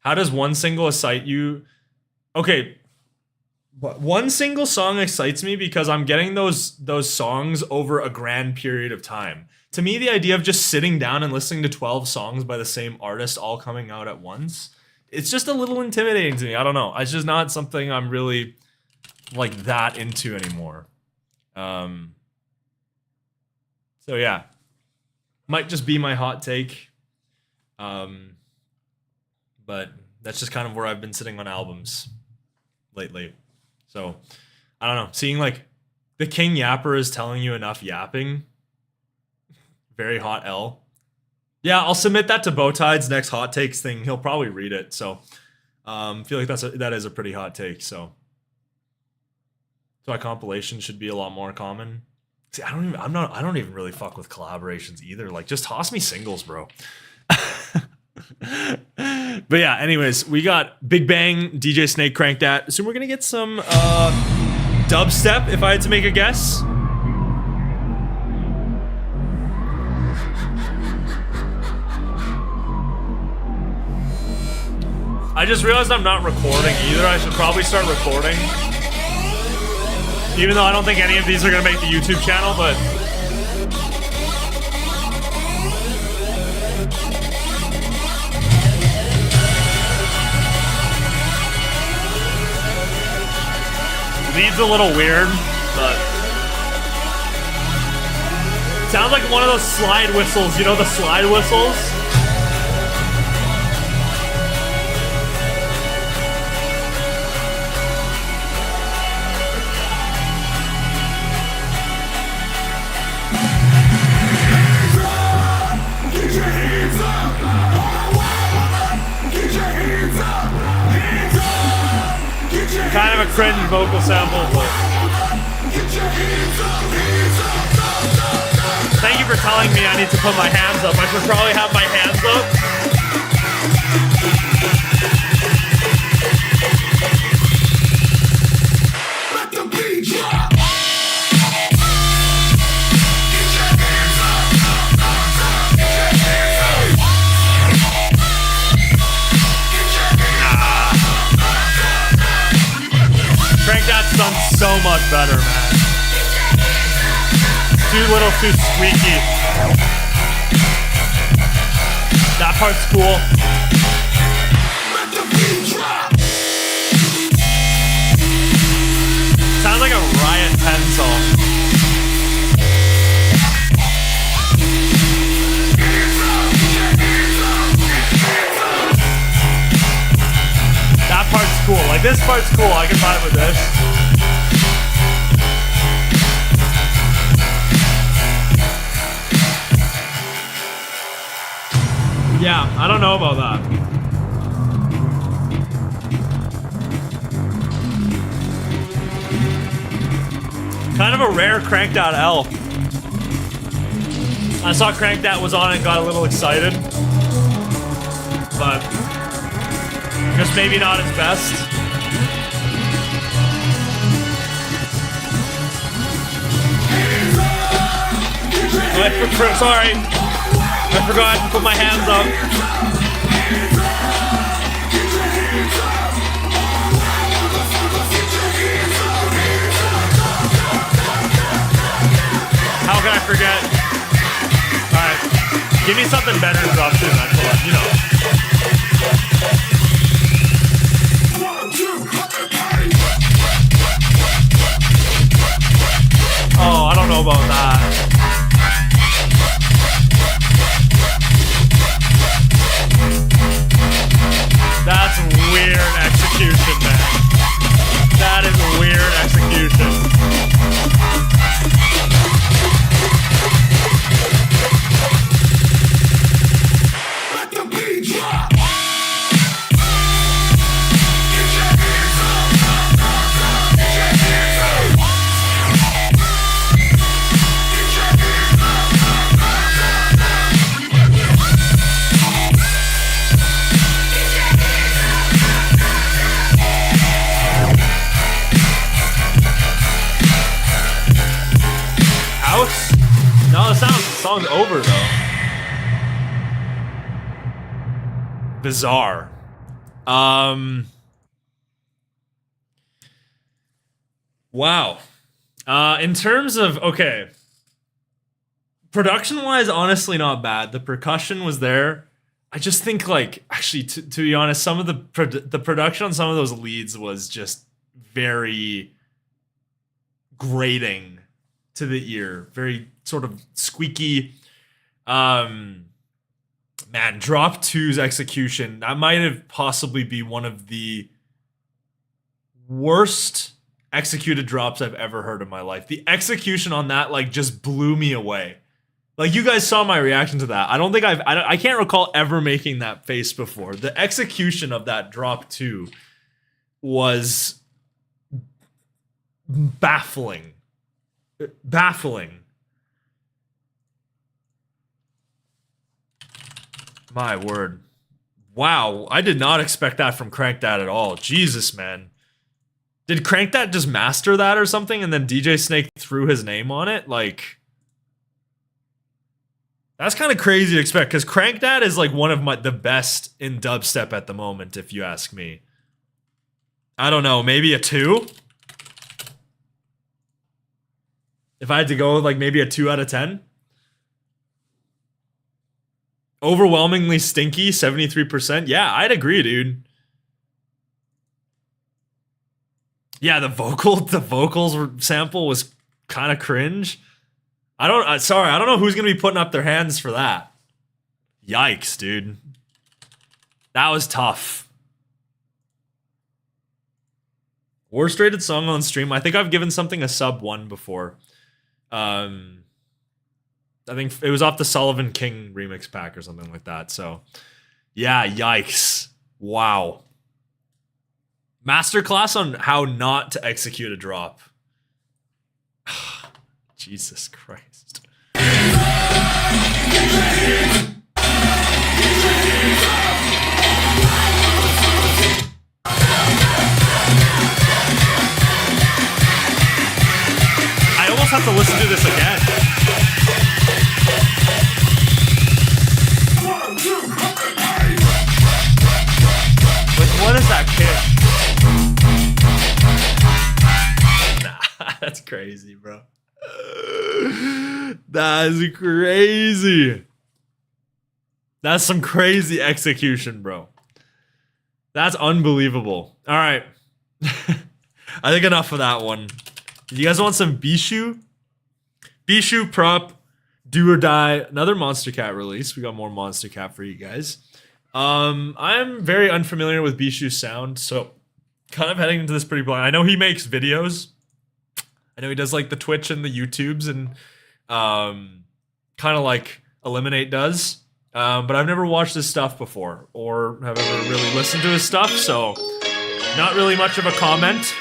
How does one single excite you? Okay, one single song excites me because I'm getting those songs over a grand period of time. To me, the idea of just sitting down and listening to 12 songs by the same artist all coming out at once, it's just a little intimidating to me. I don't know. It's just not something I'm really like that into anymore. So yeah, might just be my hot take. But that's just kind of where I've been sitting on albums lately. So I don't know. Seeing like the King Yapper is telling you enough yapping. Very hot L. Yeah, I'll submit that to Bowtide's next hot takes thing. He'll probably read it. So feel like that is a pretty hot take. So a compilation should be a lot more common. See, I don't even really fuck with collaborations either. Like just toss me singles, bro. But yeah, anyways, we got Big Bang, DJ Snake, Crankdat. So we're gonna get some dubstep, if I had to make a guess. I just realized I'm not recording either. I should probably start recording. Even though I don't think any of these are gonna make the YouTube channel, but lead's a little weird, but sounds like one of those slide whistles. You know the slide whistles? Kind of a cringe vocal sample, but thank you for telling me I need to put my hands up. I should probably have my hands up. Crankdat's done so much better, man. Too little, too squeaky. That part's cool. Sounds like a Riot 10 song. That part's cool. Like, this part's cool. I can vibe with this. Yeah, I don't know about that. Kind of a rare Crankdat L. I saw Crankdat was on it and got a little excited. But just maybe not its best. Sorry. I forgot to put my hands up. How can I forget? Alright. Give me something better to drop to, man. Hold on, you know. Oh, I don't know about that. That's weird execution, man. That is weird execution. song's over though. Bizarre. Wow. In terms of, okay, production wise, honestly not bad. The percussion was there. I just think, like, actually, to be honest, some of the production on some of those leads was just very grating to the ear, very sort of squeaky. Man, drop two's execution, that might have possibly be one of the worst executed drops I've ever heard in my life. The execution on that, like, just blew me away. Like, you guys saw my reaction to that. I don't think I can't recall ever making that face before. The execution of that drop two was baffling. Baffling. My word. Wow, I did not expect that from Crankdat at all. Jesus, man. Did Crankdat just master that or something and then DJ Snake threw his name on it? Like, that's kind of crazy to expect, because Crankdat is like one of the best in dubstep at the moment, if you ask me. I don't know, maybe a 2? If I had to go with, like, maybe a 2 out of 10? Overwhelmingly stinky, 73%. Yeah, I'd agree, dude. Yeah, the vocals sample was kind of cringe. Sorry, I don't know who's gonna be putting up their hands for that. Yikes, dude. That was tough. Worst rated song on stream. I think I've given something a sub 1 before. I think it was off the Sullivan King remix pack or something like that. So, yeah, yikes. Wow. Masterclass on how not to execute a drop. Jesus Christ. I almost have to listen to this again. What is that kick? Nah, that's crazy, bro. That's crazy. That's some crazy execution, bro. That's unbelievable. All right. I think enough of that one. You guys want some Bishu? Bishu prop, do or die. Another Monster Cat release. We got more Monster Cat for you guys. I'm very unfamiliar with Bishu's sound, so kind of heading into this pretty blind. I know he makes videos. I know he does like the Twitch and the YouTubes and kind of like Eliminate does. But I've never watched his stuff before or have ever really listened to his stuff, so not really much of a comment.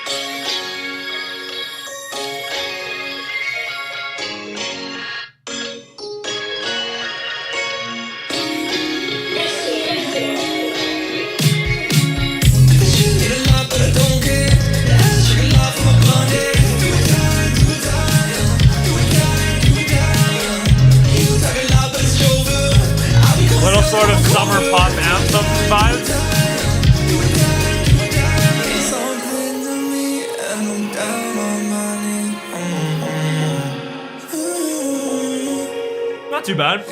Little sort of summer pop anthem vibes. Not too bad.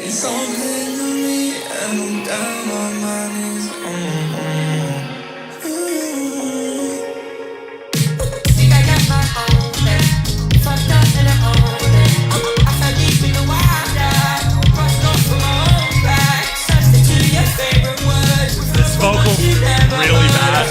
Vocal really bad.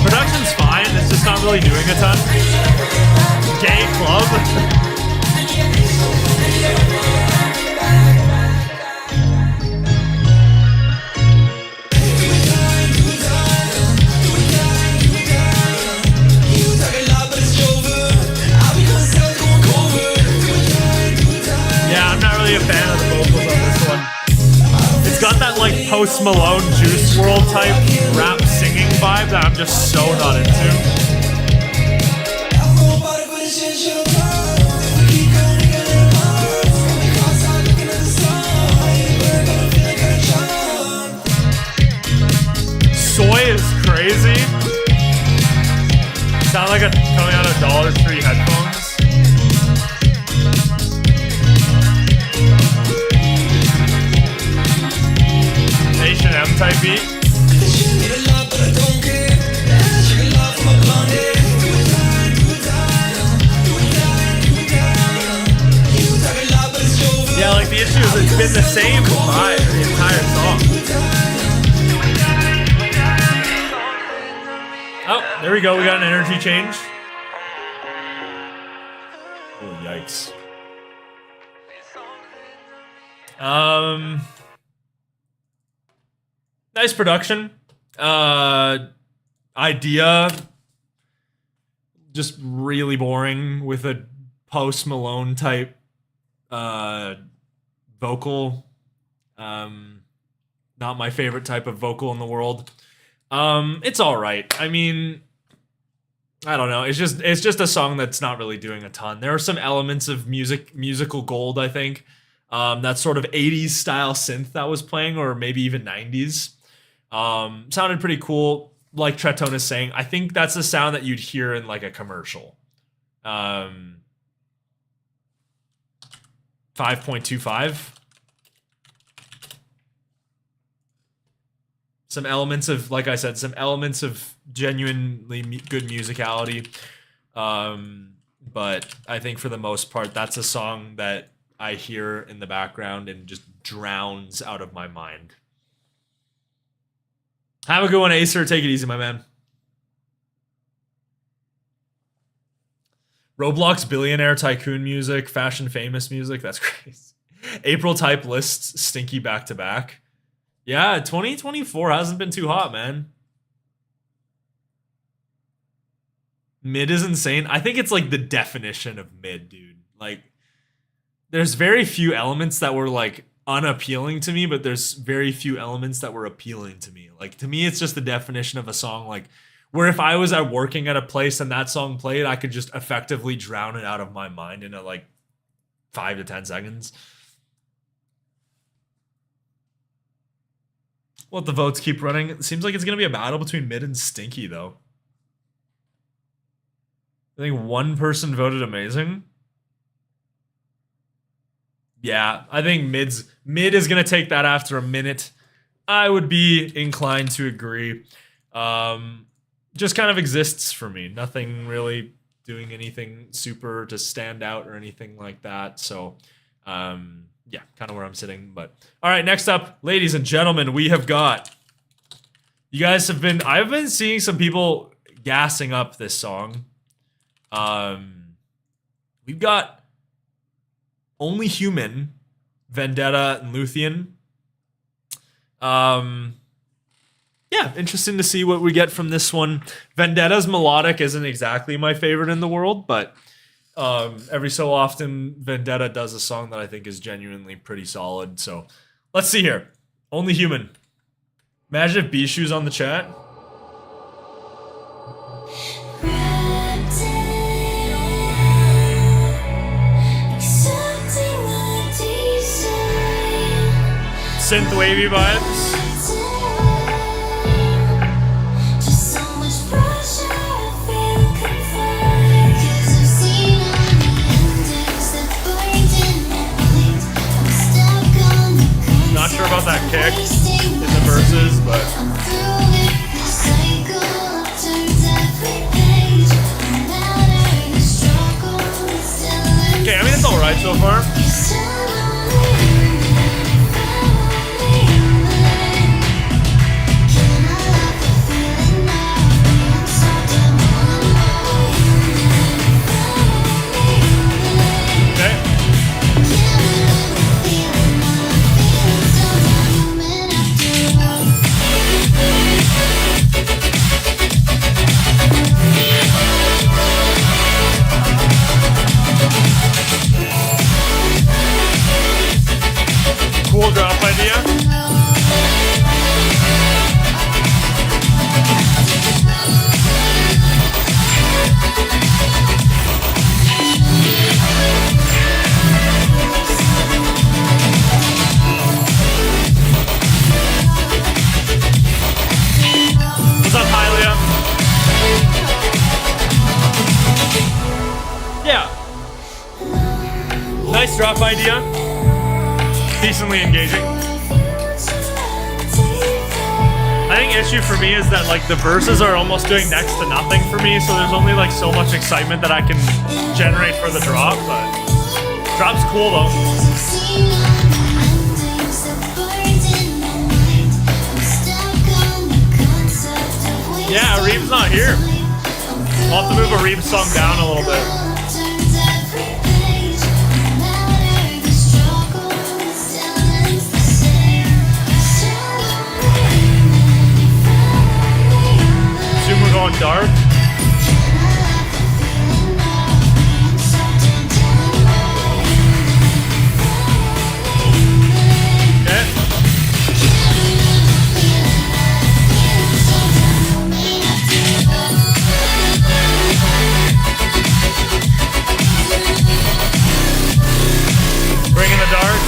Production's fine, it's just not really doing a ton. Gay club. A fan of the vocals on this one. It's got that like Post Malone, Juice World type rap singing vibe that I'm just so not into. Soy is crazy. Sound like a coming out of Dollar Tree headphones. H&M type beat. Yeah, like the issue is it's been the same vibe the entire song. Oh, there we go. We got an energy change. Oh, yikes. Nice production. Idea. Just really boring with a Post Malone type vocal. Not my favorite type of vocal in the world. It's all right. I mean, I don't know. It's just a song that's not really doing a ton. There are some elements of musical gold, I think. That sort of 80s style synth that was playing, or maybe even 90s. Sounded pretty cool. Like Treton is saying, I think that's the sound that you'd hear in like a commercial. 5.25. Some elements of, like I said, some elements of genuinely good musicality. But I think for the most part, that's a song that I hear in the background and just drowns out of my mind. Have a good one, Acer. Take it easy, my man. Roblox billionaire tycoon music, fashion famous music. That's crazy. April type lists, stinky back to back. Yeah, 2024 hasn't been too hot, man. Mid is insane. I think it's like the definition of mid, dude. Like, there's very few elements that were like unappealing to me, but there's very few elements that were appealing to me. Like, to me, it's just the definition of a song like where if I was working at a place and that song played, I could just effectively drown it out of my mind in like 5 to 10 seconds. Let the votes keep running. It seems like it's going to be a battle between Mid and Stinky, though. I think one person voted amazing. Yeah, I think Mid is going to take that after a minute. I would be inclined to agree. Just kind of exists for me. Nothing really doing anything super to stand out or anything like that. So, yeah, kind of where I'm sitting. But all right, next up, ladies and gentlemen, we have got. You guys have been. I've been seeing some people gassing up this song. We've got Only Human, Vendetta, and Luthien. Yeah, interesting to see what we get from this one. Vendetta's melodic isn't exactly my favorite in the world, but every so often Vendetta does a song that I think is genuinely pretty solid. So let's see here. Only Human. Imagine if Bishu's on the chat. Synth wavy vibes. Not sure about that kick in the verses, but okay, I mean it's alright so far. drop idea. Decently engaging. I think issue for me is that like the verses are almost doing next to nothing for me, so there's only like so much excitement that I can generate for the drop, but drop's cool though. Yeah, Reeb's not here. I'll have to move a Reeb song down a little bit. Assume we're going dark. Okay. Bring in the dark.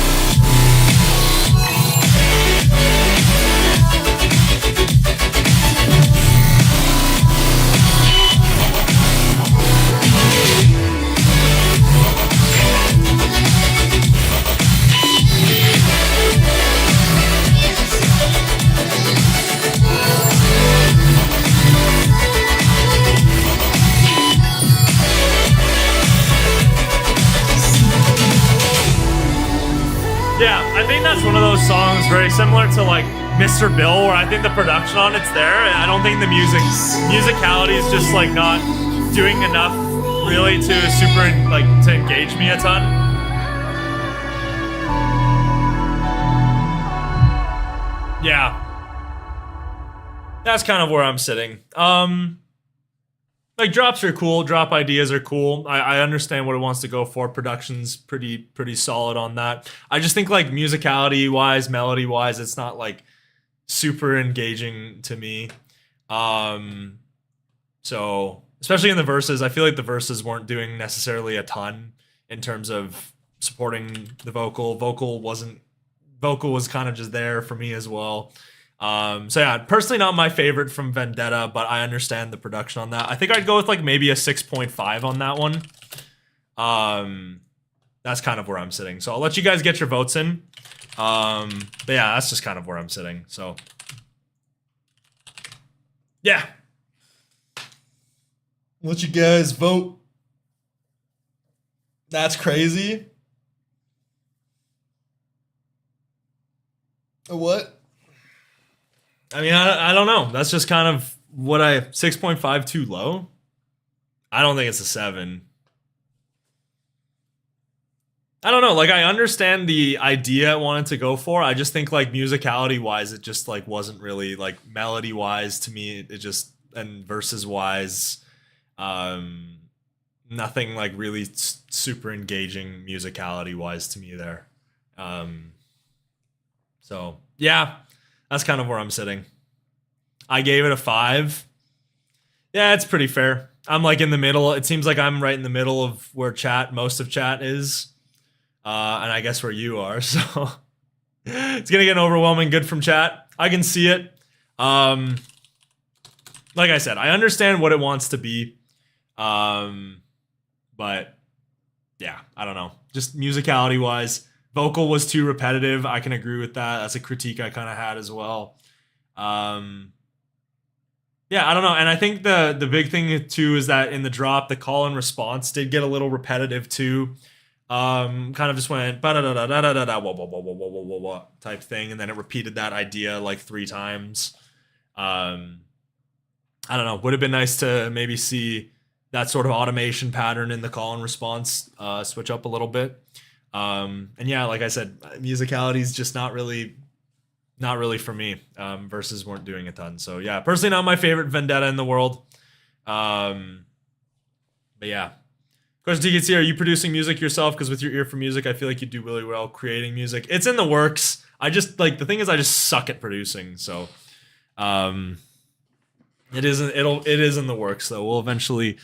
Yeah, I think that's one of those songs very similar to like Mr. Bill, where I think the production on it's there, and I don't think the musicality is just like not doing enough really to to engage me a ton. Yeah, that's kind of where I'm sitting. Like drops are cool, drop ideas are cool. I understand what it wants to go for. Production's pretty solid on that. I just think like musicality wise, melody wise, it's not like super engaging to me. So especially in the verses, I feel like the verses weren't doing necessarily a ton in terms of supporting the vocal. Vocal was kind of just there for me as well. So yeah, personally not my favorite from Vendetta, but I understand the production on that. I think I'd go with like maybe a 6.5 on that one. That's kind of where I'm sitting. So I'll let you guys get your votes in. But yeah, that's just kind of where I'm sitting. So yeah. Let you guys vote. That's crazy. What? I mean, I don't know. That's just kind of what 6.5 too low? I don't think it's a 7. I don't know. Like, I understand the idea I wanted to go for. I just think, like, musicality-wise, it just, like, wasn't really, like, melody-wise to me. It just, and verses-wise, nothing, like, really super engaging musicality-wise to me there. So, yeah. That's kind of where I'm sitting. I gave it a 5. Yeah, it's pretty fair. I'm like in the middle. It seems like I'm right in the middle of where most of chat is. And I guess where you are. So it's going to get overwhelming good from chat. I can see it. Like I said, I understand what it wants to be. But yeah, I don't know. Just musicality wise. Vocal was too repetitive. I can agree with that. That's a critique I kind of had as well. Yeah, I don't know. And I think the big thing too is that in the drop, the call and response did get a little repetitive too. Kind of just went ba-da-da-da-da-da-da, type thing, and then it repeated that idea like 3 times. I don't know. Would have been nice to maybe see that sort of automation pattern in the call and response switch up a little bit. And yeah, like I said, musicality is just not really for me. Verses weren't doing a ton. So yeah, personally not my favorite Vendetta in the world. But yeah. Question TKC, are you producing music yourself? Because with your ear for music, I feel like you do really well creating music. It's in the works. I just like the thing is I just suck at producing. So it is in the works though. We'll eventually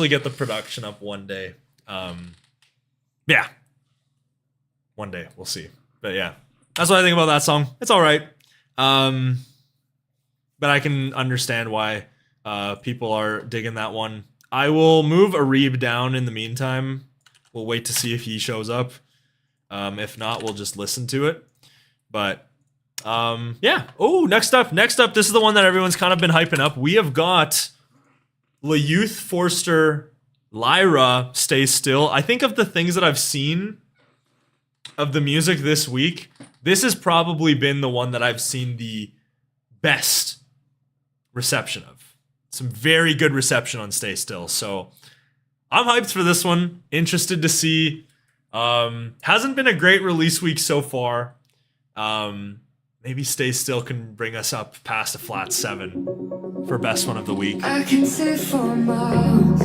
get the production up one day. Yeah. One day, we'll see. But yeah, that's what I think about that song. It's all right. But I can understand why people are digging that one. I will move Arib down in the meantime. We'll wait to see if he shows up. If not, we'll just listen to it. But yeah. Oh, next up, this is the one that everyone's kind of been hyping up. We have got Le Youth Forster Lyra Stay Still. I think of the things that I've seen of the music this week, this has probably been the one that I've seen the best reception of. Some very good reception on Stay Still. So I'm hyped for this one. Interested to see. Hasn't been a great release week so far. Maybe Stay Still can bring us up past a flat 7 for best one of the week. I can see for miles,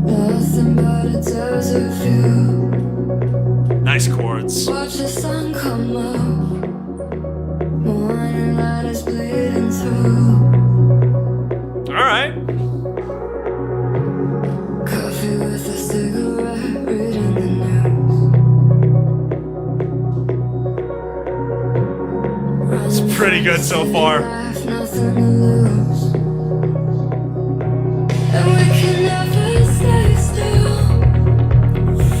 nothing but a desert view. Nice chords. Watch the sun come up, morning light is bleeding through. All right. Coffee with a cigarette, reading the news. It's pretty good so far. Life, nothing to lose. And we can never stay still.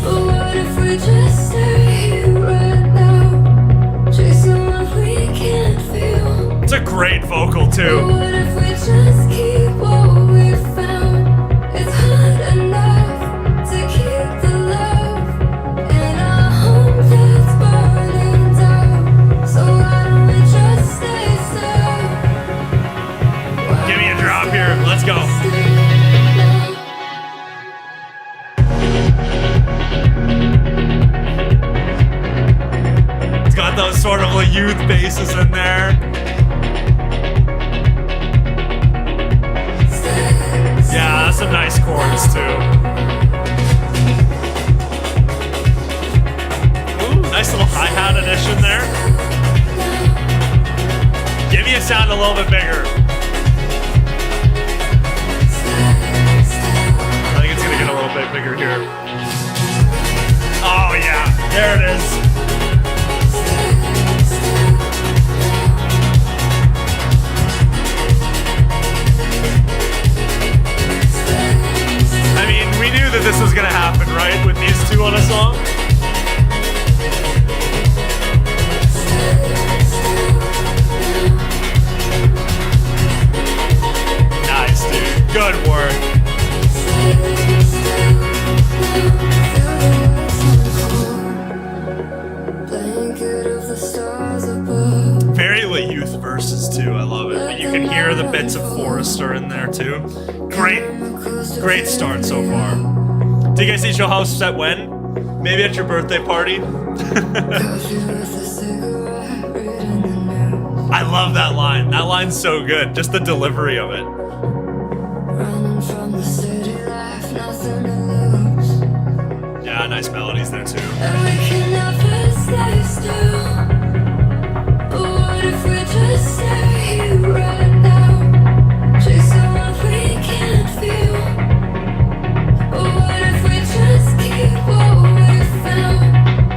But what if we just stay here right now, chasing what we can't feel? It's a great vocal But too. what if we just keep what we found? It's hard enough to keep the love in our home that's burning down. So why don't we just stay still? Give me a drop here. Let's go. It's got those sort of like youth basses in there. Yeah, that's some nice chords too. Ooh, nice little hi-hat addition there. Give me a sound a little bit bigger. I think it's gonna get a little bit bigger here. Oh yeah, there it is. I mean, we knew that this was gonna happen, right? With these two on a song. Nice, dude. Good work. Very Le Youth verses too. I love it. But you can hear the bits of Forrester in there too. Great start so far. Do you guys see Show House set when? Maybe at your birthday party? I love that line. That line's so good. Just the delivery of it. Running from the city life, nothing to lose. Yeah, nice melodies there too. And we can never stay still. But what if we just stay here right now, chasing what we can't feel? But what if we just keep what we found?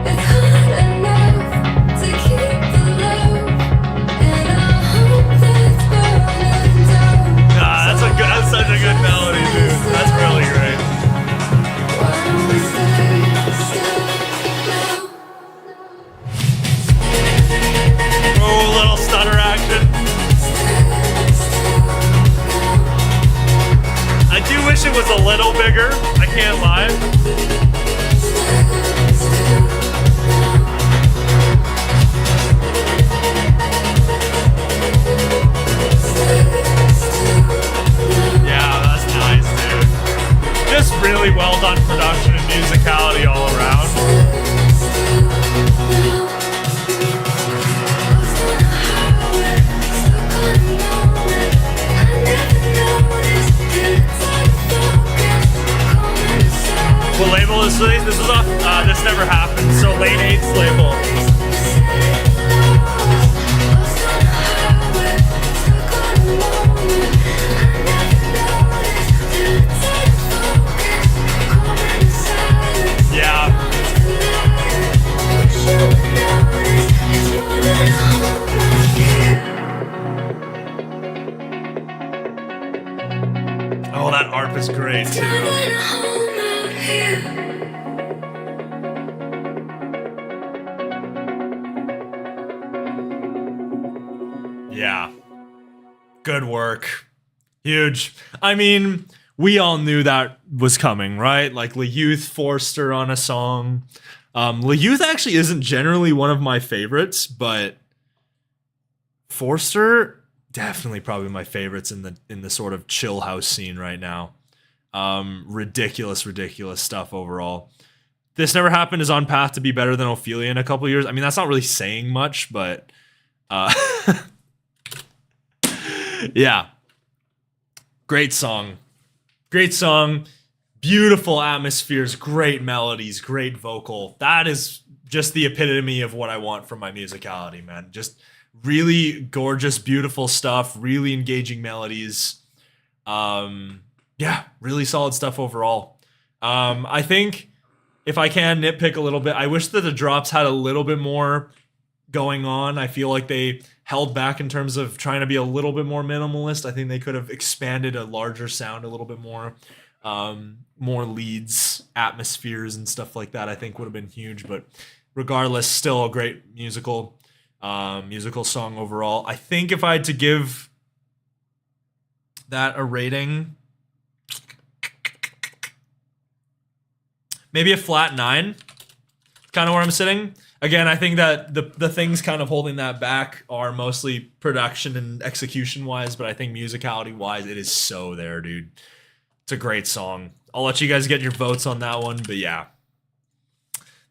It's hard enough to keep the love in our home that's burning down. Nah, that's such a good melody, dude. That's really great. Why don't we stay still now? Oh, little stutter action. I do wish it was a little bigger. I can't lie. Yeah, that's nice, dude. Just really well done production and musicality all around. What label is this? This is off This Never Happened, so late 8s label. Yeah. Oh, that ARP is great too. Good work. Huge. I mean, we all knew that was coming, right? Like Youth Forster on a song. Youth actually isn't generally one of my favorites, but Forster definitely probably my favorites in the sort of chill house scene right now. Ridiculous stuff overall. This Never Happened is on path to be better than Ophelia in a couple years. I mean, that's not really saying much, but yeah. Great song. Beautiful atmospheres, great melodies, great vocal. That is just the epitome of what I want from my musicality, man. Just really gorgeous, beautiful stuff, really engaging melodies. Yeah, really solid stuff overall. I think if I can nitpick a little bit, I wish that the drops had a little bit more going on. I feel like they held back in terms of trying to be a little bit more minimalist. I think they could have expanded a larger sound a little bit more. More leads, atmospheres, and stuff like that I think would have been huge. But regardless, still a great musical song overall. I think if I had to give that a rating, maybe a flat 9, kind of where I'm sitting. Again, I think that the things kind of holding that back are mostly production and execution wise, but I think musicality wise, it is so there, dude. It's a great song. I'll let you guys get your votes on that one, but yeah.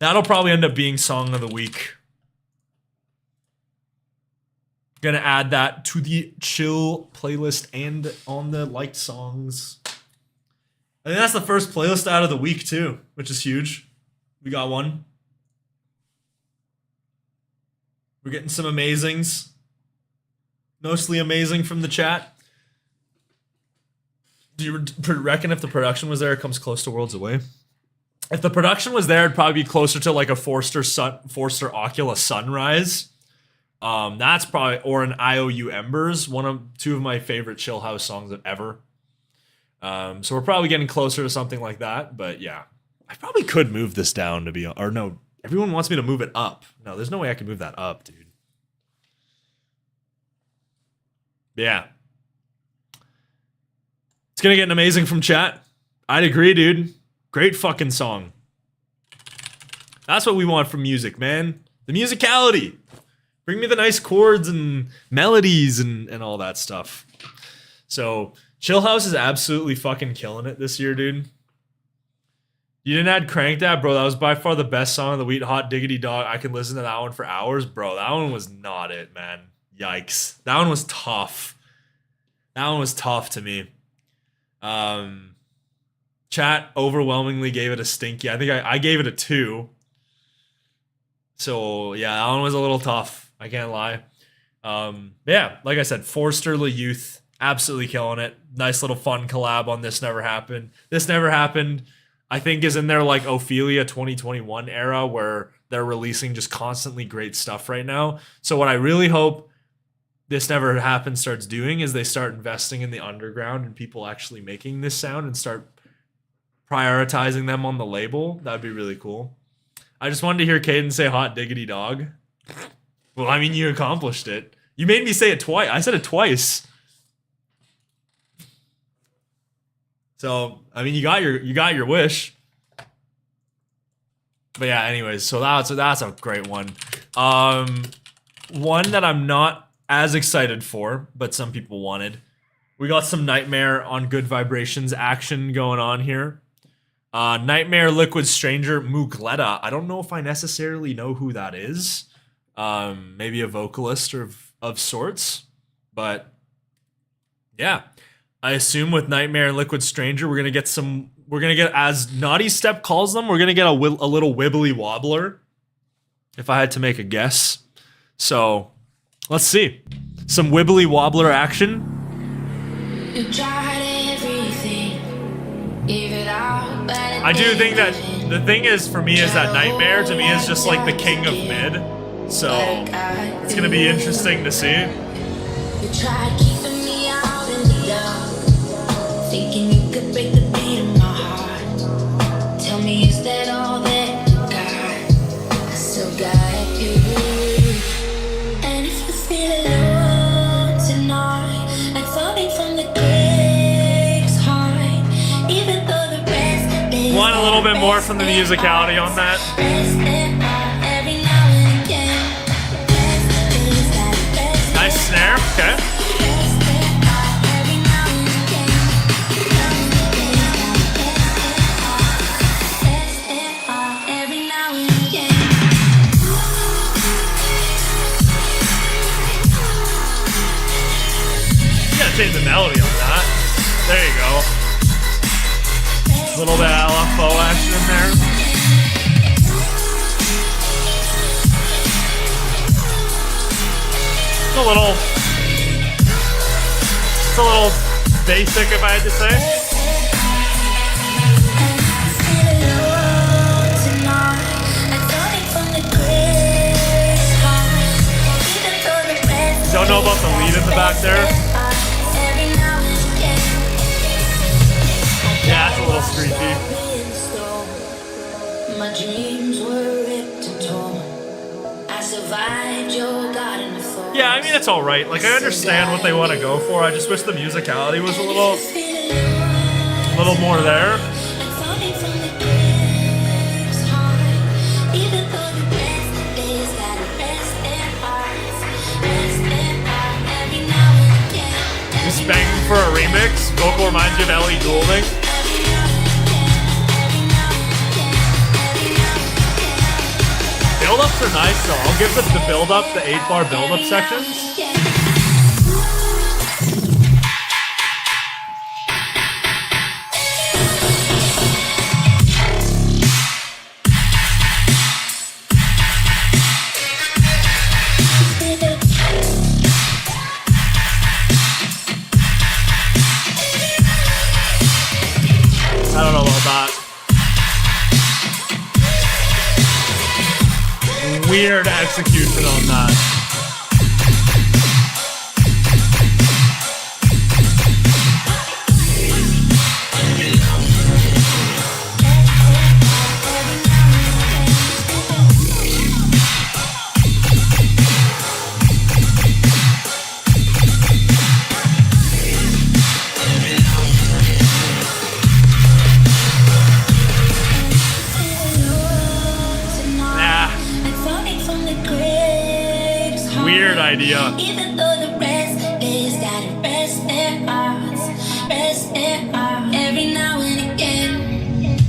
That'll probably end up being Song of the Week. Gonna add that to the chill playlist and on the liked songs. I think that's the first playlist out of the week too, which is huge. We got one. We're getting some amazings. Mostly amazing from the chat. Do you reckon if the production was there, it comes close to Worlds Away? If the production was there, it'd probably be closer to like a Forster Ocula Sunrise. That's probably, or an IOU Embers, two of my favorite chill house songs ever. So we're probably getting closer to something like that, but yeah. I probably could move this down to be, or no, everyone wants me to move it up. No, there's no way I can move that up, dude. Yeah. It's gonna get an amazing from chat. I'd agree, dude. Great fucking song. That's what we want from music, man. The musicality. Bring me the nice chords and melodies and all that stuff. So, Chill House is absolutely fucking killing it this year, dude. You didn't add Crankdat, bro. That was by far the best song of the week. Hot diggity dog. I can listen to that one for hours, bro. That one was not it, man. Yikes. That one was tough. That one was tough to me. Chat overwhelmingly gave it a stinky. I think I gave it a 2. So yeah, that one was a little tough. I can't lie. Yeah, like I said, Forster Youth, absolutely killing it. Nice little fun collab on This Never Happened. This Never Happened, I think, is in their like Ophelia 2021 era where they're releasing just constantly great stuff right now. So what I really hope This Never Happened starts doing is they start investing in the underground and people actually making this sound and start prioritizing them on the label. That'd be really cool. I just wanted to hear Caden say hot diggity dog. Well, I mean, you accomplished it. You made me say it twice. I said it twice. So, I mean, you got your wish. But yeah, anyways, so that's a great one. One that I'm not as excited for, but some people wanted. We got some Nightmare on Good Vibrations action going on here. Nightmare Liquid Stranger Mugleta. I don't know if I necessarily know who that is. Maybe a vocalist of sorts. But yeah. I assume with Nightmare and Liquid Stranger, we're gonna get, as Naughty Step calls them, we're gonna get a little wibbly wobbler. If I had to make a guess. So let's see. Some wibbly wobbler action. You tried everything, gave it out, but I do think that the thing is, for me, is that Nightmare to me is just like the king of mid. So it's gonna be interesting to see. You tried keeping me out in the dark, thinking you could break the beat of my heart. Tell me, is that all that you got? I still got you. And if you feel alone tonight, I a little bit more from the musicality on that. Nice snare, okay. Change the melody on that. There you go. A little bit of LFO action in there. It's a little basic, if I had to say. Don't know about the lead in the back there. Yeah, it's a little screechy. My dreams were ripped and torn. I survived your garden of thorns. Yeah, I mean, it's alright. Like, I understand what they want to go for. I just wish the musicality was a little more there. Just banging for a remix. Vocal reminds you of Ellie Goulding. Build-ups are nice, though. I'll give them the build-up, the 8-bar build-up sections. I don't know about that. Weird execution on that. Weird idea. Even though the rest is gotta rest their hearts every now and again.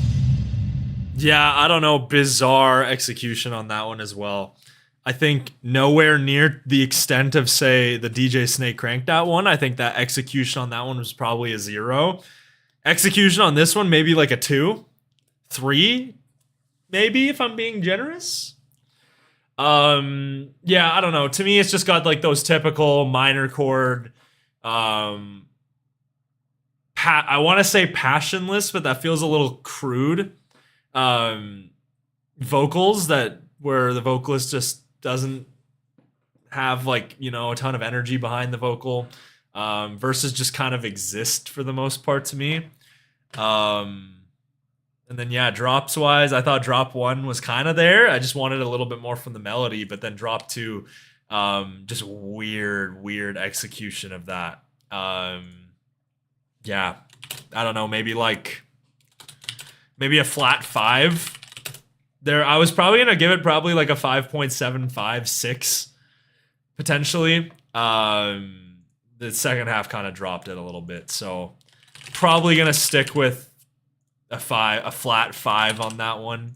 Yeah, I don't know. Bizarre execution on that one as well. I think nowhere near the extent of, say, the DJ Snake Crankdat one. I think that execution on that one was probably a 0. Execution on this one, maybe like a 2, 3, maybe, if I'm being generous. Yeah, I don't know. To me, it's just got like those typical minor chord, I want to say passionless, but that feels a little crude. Vocals where the vocalist just doesn't have, like, you know, a ton of energy behind the vocal. Verses just kind of exist for the most part to me. And then, yeah, drops wise, I thought drop 1 was kind of there. I just wanted a little bit more from the melody, but then drop 2, just weird execution of that. Yeah, I don't know, maybe a flat 5 there. I was probably gonna give it probably like a 5.75, 6 potentially. The second half kind of dropped it a little bit, so probably gonna stick with a flat 5 on that one.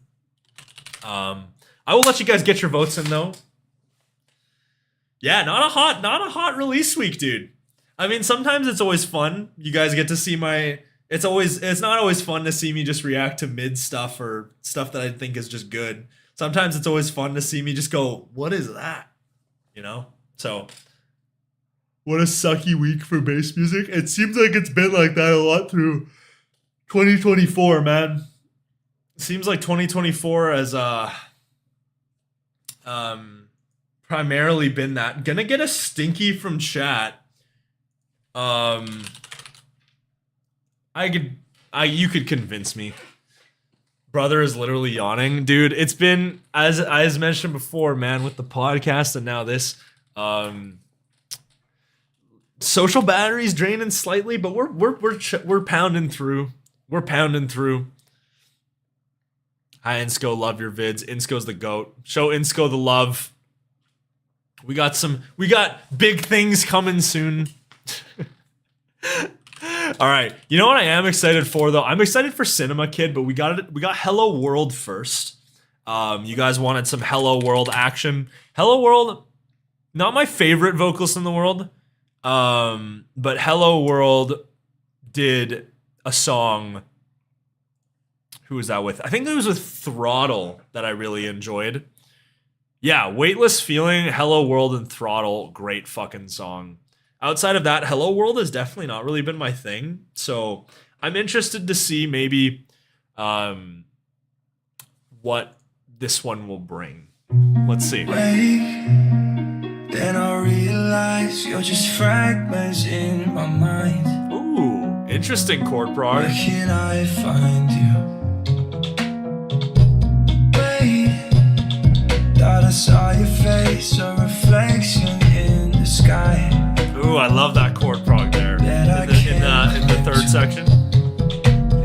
I will let you guys get your votes in though. Yeah, not a hot release week, dude. I mean, sometimes it's always fun. You guys get to see it's not always fun to see me just react to mid stuff or stuff that I think is just good. Sometimes it's always fun to see me just go, what is that? You know? So, what a sucky week for bass music. It seems like it's been like that a lot through 2024, man. Seems like 2024 has primarily been that. Gonna get a stinky from chat. You could convince me. Brother is literally yawning, dude. It's been, as mentioned before, man, with the podcast and now this, social batteries draining slightly, but we're pounding through. We're pounding through. Hi, Insco. Love your vids. Insco's the GOAT. Show Insco the love. We got big things coming soon. All right. You know what I am excited for though? I'm excited for Cinema Kid, but we got Hello World first. You guys wanted some Hello World action. Hello World, not my favorite vocalist in the world. But Hello World did a song. Who was that with? I think it was with Throttle that I really enjoyed. Yeah, Weightless Feeling, Hello World, and Throttle, great fucking song. Outside of that, Hello World has definitely not really been my thing. So I'm interested to see maybe what this one will bring. Let's see. Then I realize you're just fragments in my mind. Ooh, interesting chord prog. Where can I find you? Thought I saw your face, a reflection in the sky. Ooh, I love that chord prog there in the third section.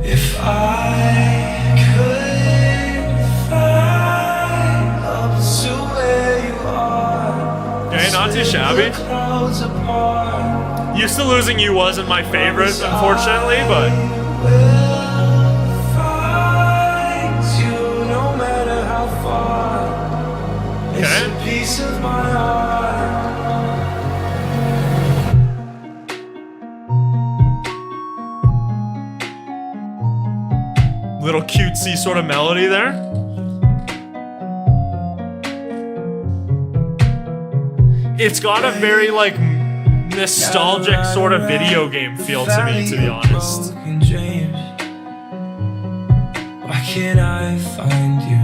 If I could fly up to where you are. Okay, not too shabby. Clouds apart. Used to Losing You wasn't my favorite, unfortunately, but Find you no matter how far. It's a piece of my heart. little cutesy sort of melody there. It's got a very like nostalgic sort of video game feel to me, to be honest. Why can't I find you?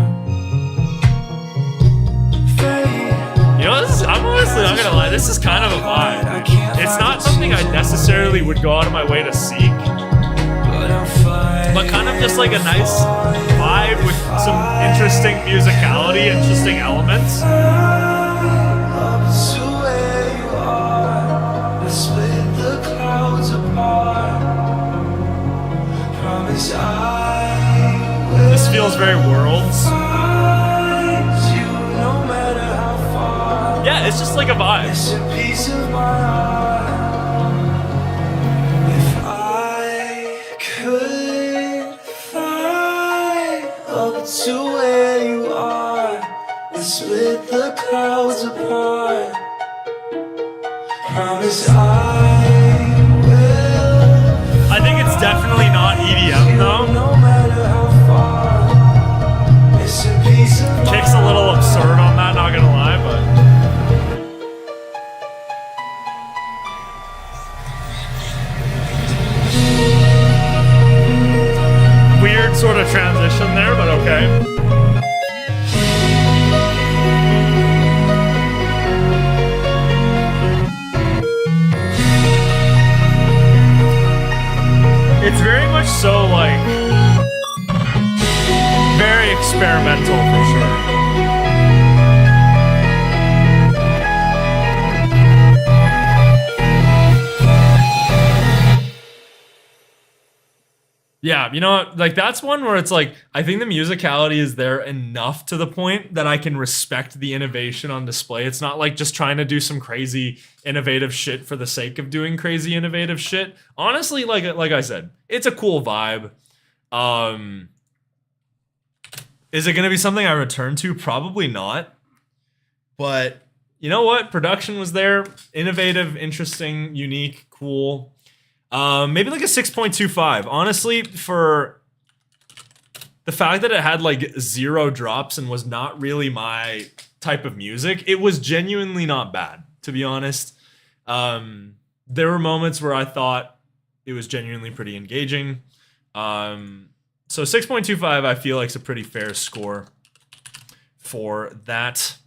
You know, I'm honestly not gonna lie, this is kind of a vibe. It's not something I necessarily would go out of my way to seek, but kind of just like a nice vibe with some interesting musicality, interesting elements. This feels very Worlds. Yeah, it's just like a vibe. It's a piece of my heart. If I could fly up to where you are and split the clouds apart, promise I think it's definitely not EDM though. no matter how far. It's a piece of my Kick's a little absurd on that, not gonna lie, but weird sort of transition there, but okay. It's very much so like very experimental for sure. Yeah, you know what? Like that's one where it's like I think the musicality is there enough to the point that I can respect the innovation on display. It's not like just trying to do some crazy innovative shit for the sake of doing crazy innovative shit. Honestly, like I said, it's a cool vibe. Is it going to be something I return to? Probably not. But you know what? Production was there, innovative, interesting, unique, cool. Maybe like a 6.25. Honestly, for the fact that it had like 0 drops and was not really my type of music, it was genuinely not bad, to be honest. There were moments where I thought it was genuinely pretty engaging. So 6.25 I feel like is a pretty fair score for that.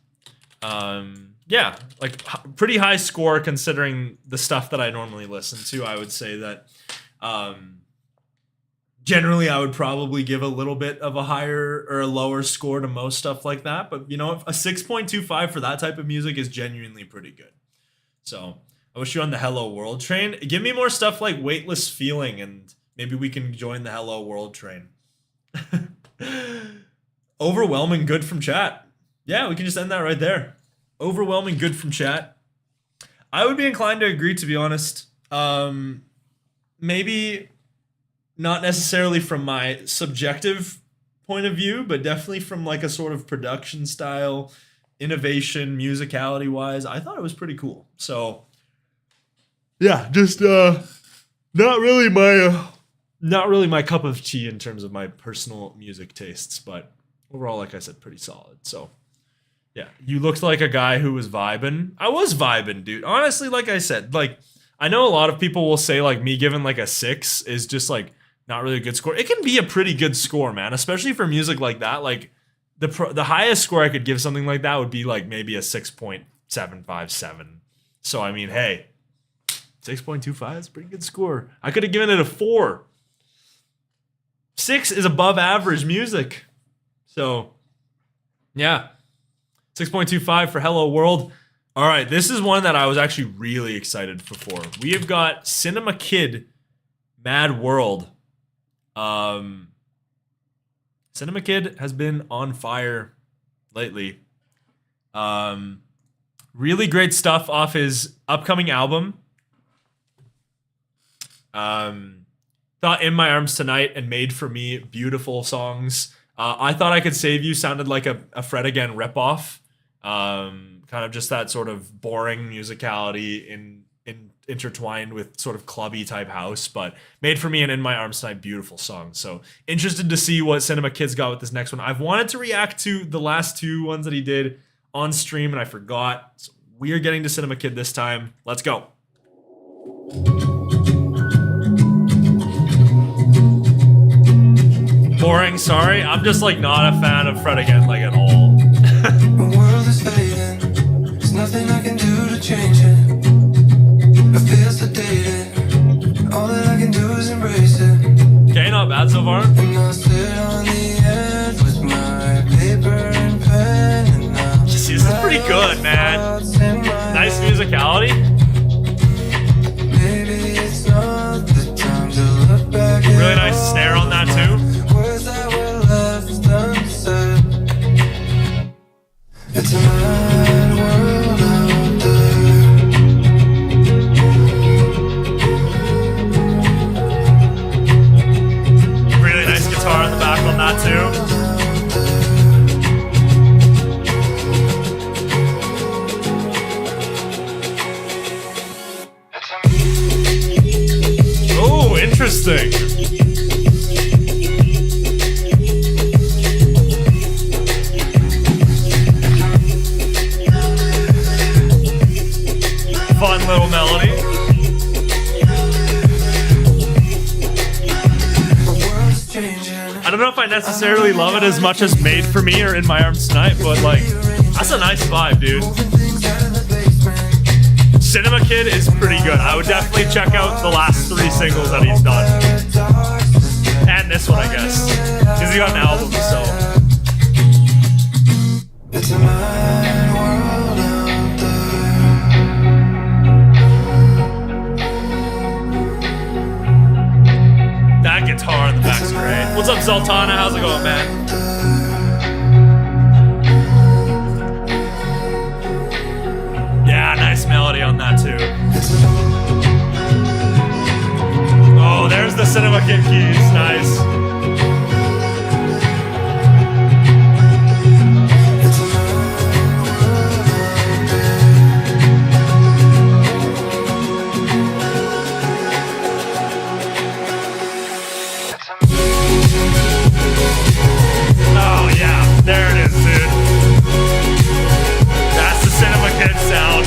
Yeah, like pretty high score considering the stuff that I normally listen to. I would say that generally I would probably give a little bit of a higher or a lower score to most stuff like that. But you know, a 6.25 for that type of music is genuinely pretty good. So I wish you on the Hello World train. Give me more stuff like Weightless Feeling and maybe we can join the Hello World train. Overwhelming good from chat. Yeah, we can just end that right there. Overwhelming good from chat. I would be inclined to agree, to be honest. Maybe not necessarily from my subjective point of view, but definitely from like a sort of production style, innovation, musicality wise. I thought it was pretty cool. So yeah, just not really my cup of tea in terms of my personal music tastes, but overall, like I said, pretty solid. So yeah, you looked like a guy who was vibing. I was vibing, dude. Honestly, like I said, like I know a lot of people will say like me giving like a 6 is just like not really a good score. It can be a pretty good score, man, especially for music like that. Like the highest score I could give something like that would be like maybe a 6.757. So I mean, hey, 6.25 is a pretty good score. I could have given it a 4. 6 is above average music. So yeah. 6.25 for Hello World. All right, this is one that I was actually really excited for. We have got Cinema Kid, Mad World. Cinema Kid has been on fire lately. Really great stuff off his upcoming album. Thought In My Arms Tonight and Made For Me, beautiful songs. I Thought I Could Save You sounded like a Fred Again ripoff. Kind of just that sort of boring musicality intertwined with sort of clubby type house, but Made For Me and In My Arms Tonight, beautiful songs. So interested to see what Cinema Kid's got with this next one. I've wanted to react to the last 2 ones that he did on stream and I forgot. So we are getting to Cinema Kid this time. Let's go. Boring, sorry. I'm just like not a fan of Fred Again like at all. My world is fading. There's nothing I can do to change it. I feel sedated. All that I can do is embrace it. Okay, not bad so far. And I'll sit on the edge with my paper and pen. And I'll This is pretty good, man. Nice musicality. Maybe it's not the time to look back. Really nice snare on that too. Words that were left unsaid. It's a mad world out there. Really nice guitar in the back on that too. Oh, interesting. Fun little melody. I don't know if I necessarily love it as much as Made For Me or In My Arms Tonight, but like, that's a nice vibe, dude. Cinema Kid is pretty good. I would definitely check out the last 3 singles that he's done. And this one, I guess. Because he got an album, so. It's a mad world out there. That guitar in the back's great. What's up, Zoltana? How's it going, man? Yeah, nice melody on that too. Oh, there's the Cinema Kid keys. Nice. Oh yeah, there it is, dude. That's the Cinema Kid sound.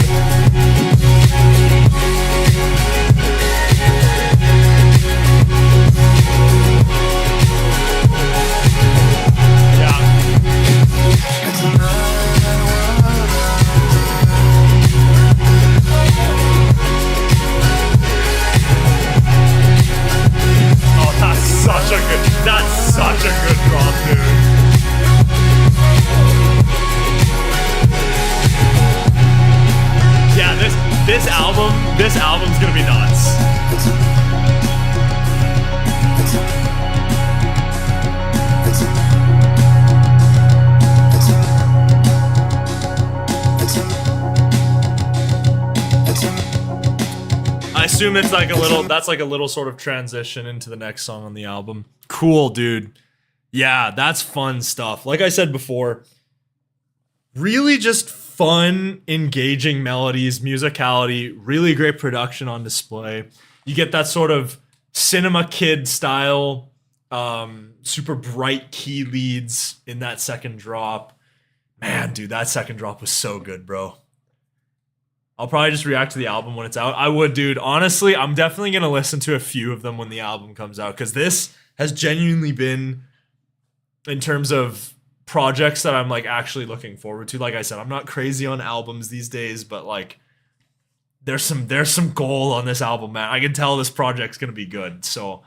assume it's like a little, that's like a little sort of transition into the next song on the album. Cool, dude. Yeah, that's fun stuff. Like I said before, really just fun, engaging melodies, musicality, really great production on display. You get that sort of Cinema Kid style, super bright key leads in that second drop. Man, dude, that second drop was so good, bro. I'll probably just react to the album when it's out. I would, dude. Honestly, I'm definitely going to listen to a few of them when the album comes out, because this has genuinely been, in terms of projects that I'm like actually looking forward to. Like I said, I'm not crazy on albums these days, but like there's some goal on this album, man. I can tell this project's going to be good. So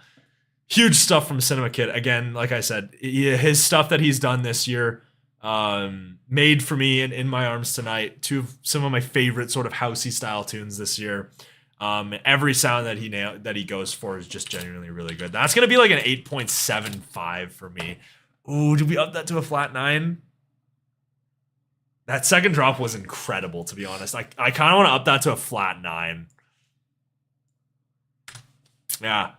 huge stuff from Cinema Kid. Again, like I said, his stuff that he's done this year, Made for Me and In My Arms Tonight, two of some of my favorite sort of housey style tunes this year. Every sound that he goes for is just genuinely really good. That's gonna be like an 8.75 for me. Ooh, did we up that to a flat 9? That second drop was incredible, to be honest. I kind of want to up that to a flat 9. Yeah.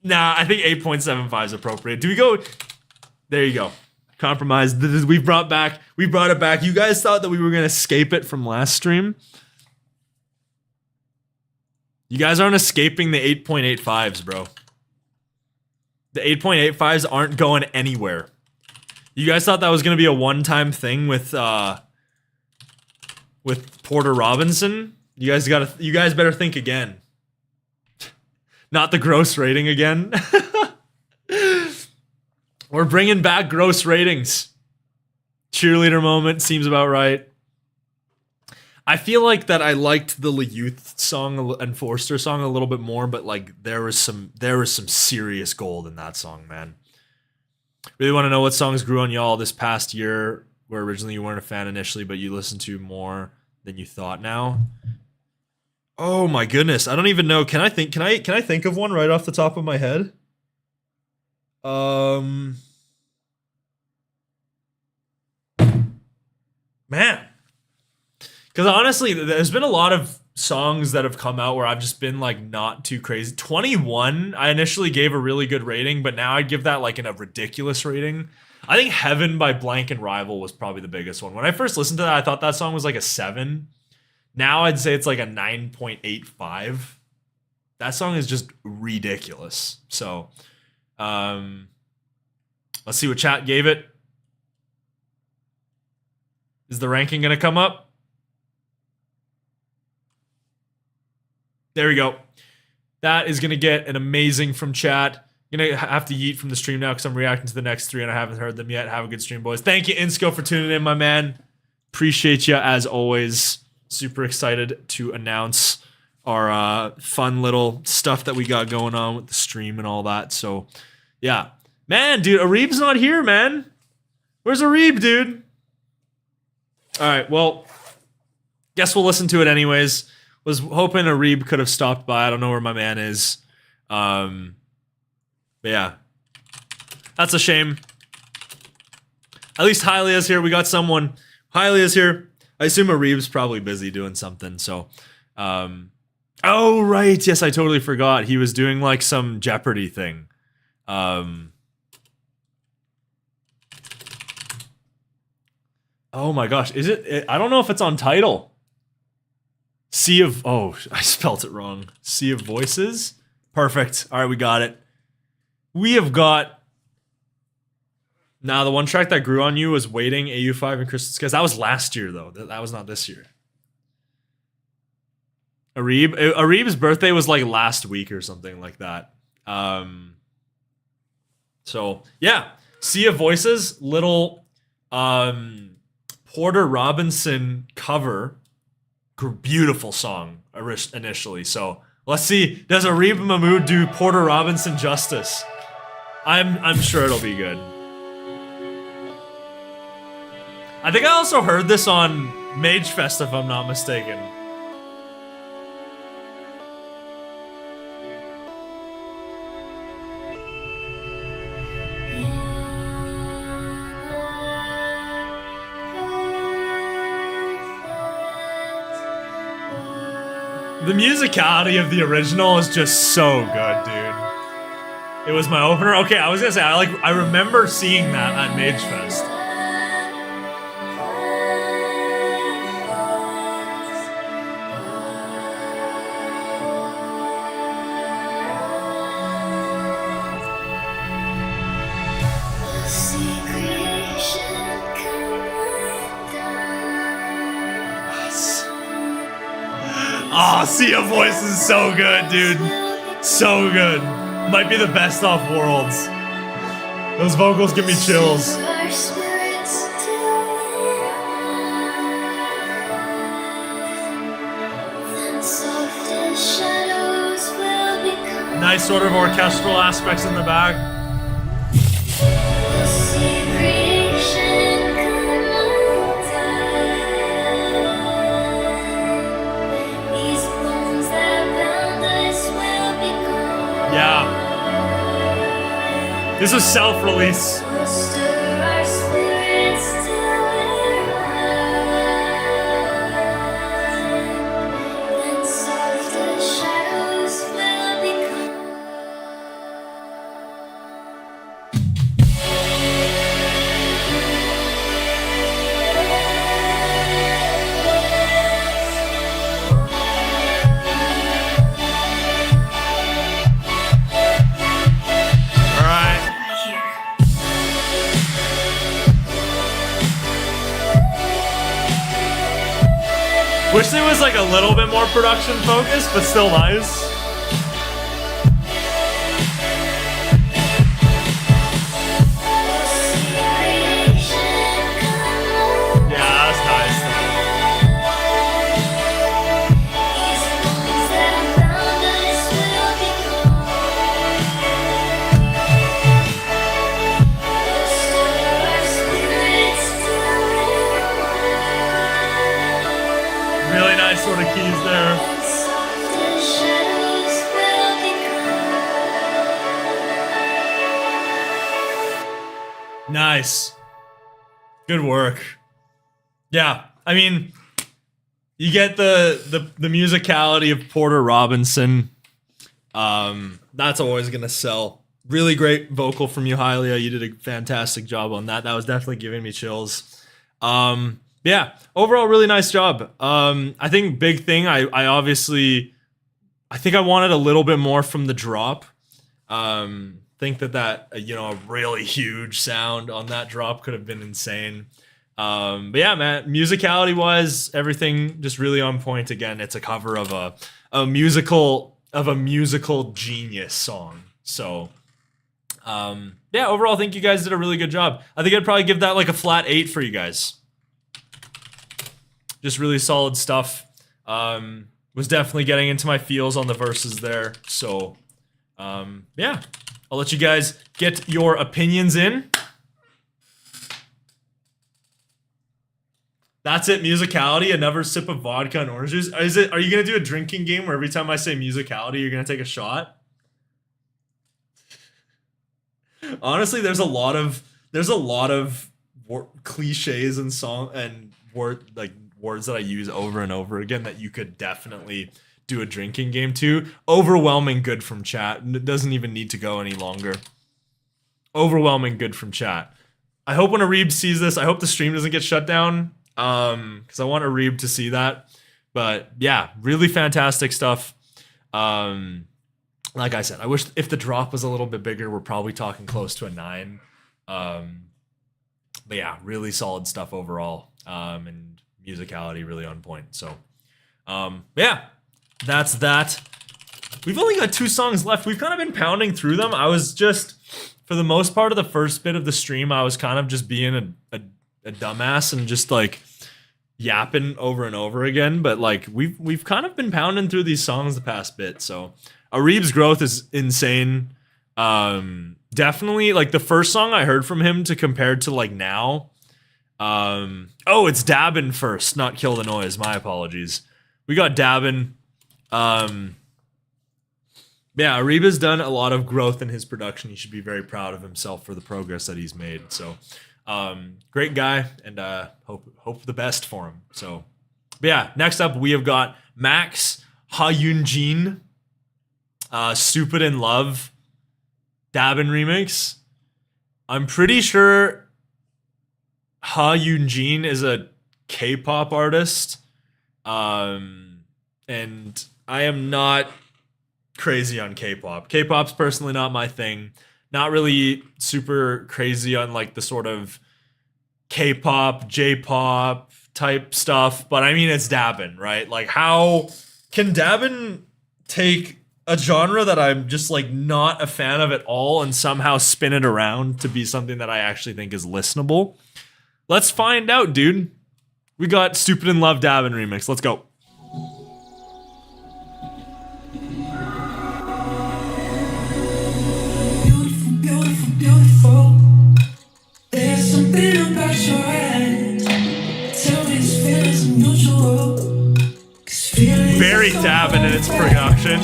Nah, I think 8.75 is appropriate. Do we go? There you go. Compromise. We brought it back. You guys thought that we were gonna escape it from last stream. You guys aren't escaping the 8.85s, bro. The 8.85s aren't going anywhere. You guys thought that was gonna be a one-time thing with Porter Robinson. You guys better think again. Not the gross rating again. We're bringing back gross ratings. Cheerleader moment seems about right. I feel like that I liked the Youth song and Forster song a little bit more, but like there was some serious gold in that song, man. Really want to know what songs grew on y'all this past year, where originally you weren't a fan initially, but you listened to more than you thought now. Oh my goodness, I don't even know. Can I think of one right off the top of my head? Man. Because honestly, there's been a lot of songs that have come out where I've just been like not too crazy. 21, I initially gave a really good rating, but now I'd give that like in a ridiculous rating. I think Heaven by Blank and Rival was probably the biggest one. When I first listened to that, I thought that song was like a 7. Now I'd say it's like a 9.85. That song is just ridiculous. So, let's see what chat gave it. Is the ranking going to come up? There we go. That is going to get an amazing from chat. Going to have to yeet from the stream now because I'm reacting to the next 3 and I haven't heard them yet. Have a good stream, boys. Thank you, Insco, for tuning in, my man. Appreciate you as always. Super excited to announce our fun little stuff that we got going on with the stream and all that. So, yeah. Man, dude, Areeb's not here, man. Where's Areeb, dude? All right, well, guess we'll listen to it anyways. Was hoping Areeb could have stopped by. I don't know where my man is. But yeah. That's a shame. At least Hylia's here. We got someone. Hylia's here. I assume Areeb's probably busy doing something, so... oh, right. Yes, I totally forgot. He was doing, like, some Jeopardy thing. Oh my gosh, is it? I don't know if it's on title. Sea of... Oh, I spelt it wrong. Sea of Voices? Perfect. All right, we got it. We have got... Nah, the one track that grew on you was Waiting, AU5 and Crystal Skies. That was last year, though. That was not this year. Areeb's birthday was like last week or something like that. So, yeah. Sea of Voices, little Porter Robinson cover. Beautiful song initially. So, let's see. Does Areeb Mahmood do Porter Robinson justice? I'm sure it'll be good. I think I also heard this on Mage Fest, if I'm not mistaken. The musicality of the original is just so good, dude. It was my opener. Okay, I was gonna say I remember seeing that at Mage Fest. Oh, Sea of Voice is so good, dude. So good. Might be the best off Worlds. Those vocals give me chills. Nice sort of orchestral aspects in the back. Yeah. This was self-release. Wish there was like a little bit more production focus, but still nice. Yeah, that's nice. Really nice sort of keys there. Nice. Good work. Yeah, I mean, you get the musicality of Porter Robinson. That's always gonna sell. Really great vocal from you, Hylia. You did a fantastic job on that. That was definitely giving me chills. Yeah, overall, really nice job. I think big thing, I think I wanted a little bit more from the drop. Think that a really huge sound on that drop could have been insane. But yeah, man, musicality wise, everything just really on point. Again, it's a cover of a musical genius song. So yeah, overall, I think you guys did a really good job. I think I'd probably give that like a flat 8 for you guys. Just really solid stuff. Was definitely getting into my feels on the verses there. So, yeah. I'll let you guys get your opinions in. That's it, musicality. Another sip of vodka and orange juice. Are you gonna do a drinking game where every time I say musicality, you're gonna take a shot? Honestly, there's a lot of cliches and song and words that I use over and over again that you could definitely do a drinking game to. Overwhelming good from chat. It doesn't even need to go any longer. Overwhelming good from chat. I hope when Areeb sees this, I hope the stream doesn't get shut down. Because I want Areeb to see that. But yeah, really fantastic stuff. Like I said, I wish if the drop was a little bit bigger, we're probably talking close to a 9. But yeah, really solid stuff overall. And musicality really on point. So yeah, that's that. We've only got 2 songs left. We've kind of been pounding through them. I was just, for the most part of the first bit of the stream, I was kind of just being a dumbass and just like yapping over and over again. But like we've kind of been pounding through these songs the past bit. So Areeb's growth is insane. Definitely like the first song I heard from him to compared to like now. Oh, it's Dabin first, not Kill the Noise. My apologies. We got Dabin. Yeah, Areeba's done a lot of growth in his production. He should be very proud of himself for the progress that he's made. So, great guy, and hope the best for him. So, but yeah, next up we have got Max Ha Yoon Jin, Stupid in Love, Dabin remix. I'm pretty sure Ha Yoon Jin is a K-pop artist. And I am not crazy on K-pop. K-pop's personally not my thing. Not really super crazy on like the sort of K-pop, J-pop type stuff, but I mean it's Dabin, right? Like how can Dabin take a genre that I'm just like not a fan of at all and somehow spin it around to be something that I actually think is listenable? Let's find out, dude. We got Stupid in Love Dabin remix. Let's go. Beautiful, beautiful. There's something about your eyes. Tell me this feeling's unusual. 'Cause feelings Very Dabin in its production.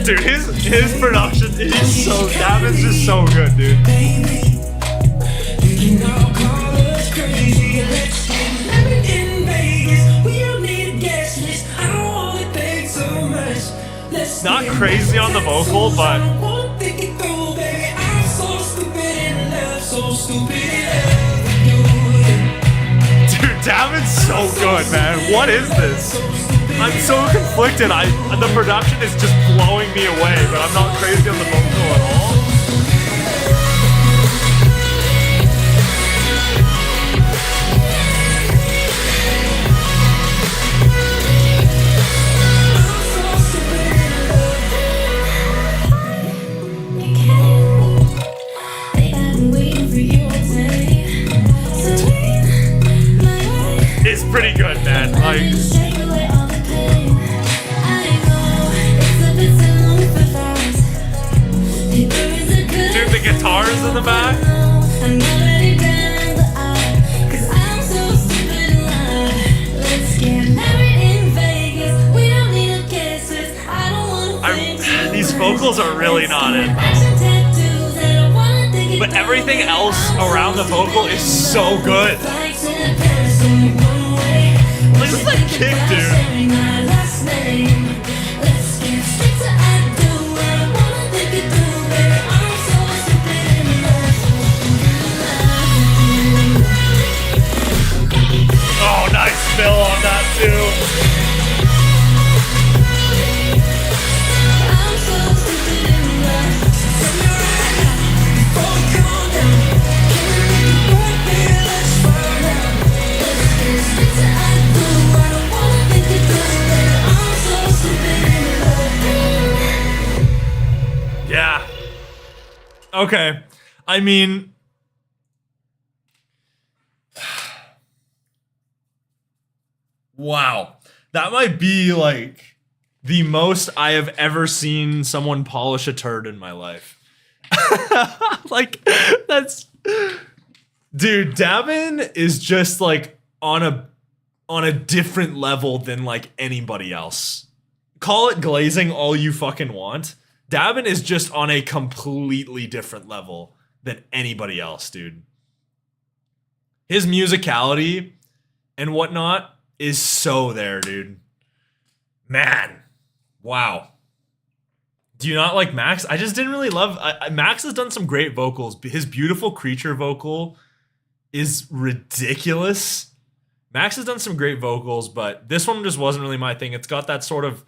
Dude, his production is so Dabin's just so good, dude. You can all call us crazy. Let's get married in Vegas. We don't need a guest list. I don't wanna think so much. Let's Not get crazy on the vocal, but I don't wanna think it through, baby. I'm so stupid in love, so stupid in love with you. dude, Dabin's so good, man. What is this? I'm so conflicted. The production is just blowing me away, but I'm not crazy on the vocal at all. It's pretty good, man. Like, dude, the guitars in the back. These vocals are really not it. But everything else around the vocal is so good. Look at that kick, dude. Oh, nice fill on that, too. Yeah. Okay. I mean, wow. That might be like the most I have ever seen someone polish a turd in my life. Like, that's, dude, Dabin is just like on a different level than like anybody else. Call it glazing all you fucking want. Dabin is just on a completely different level than anybody else, dude. His musicality and whatnot is so there, dude. Man. Wow. Do you not like Max? I just didn't really love... Max has done some great vocals. His Beautiful Creature vocal is ridiculous. Max has done some great vocals, but this one just wasn't really my thing. It's got that sort of...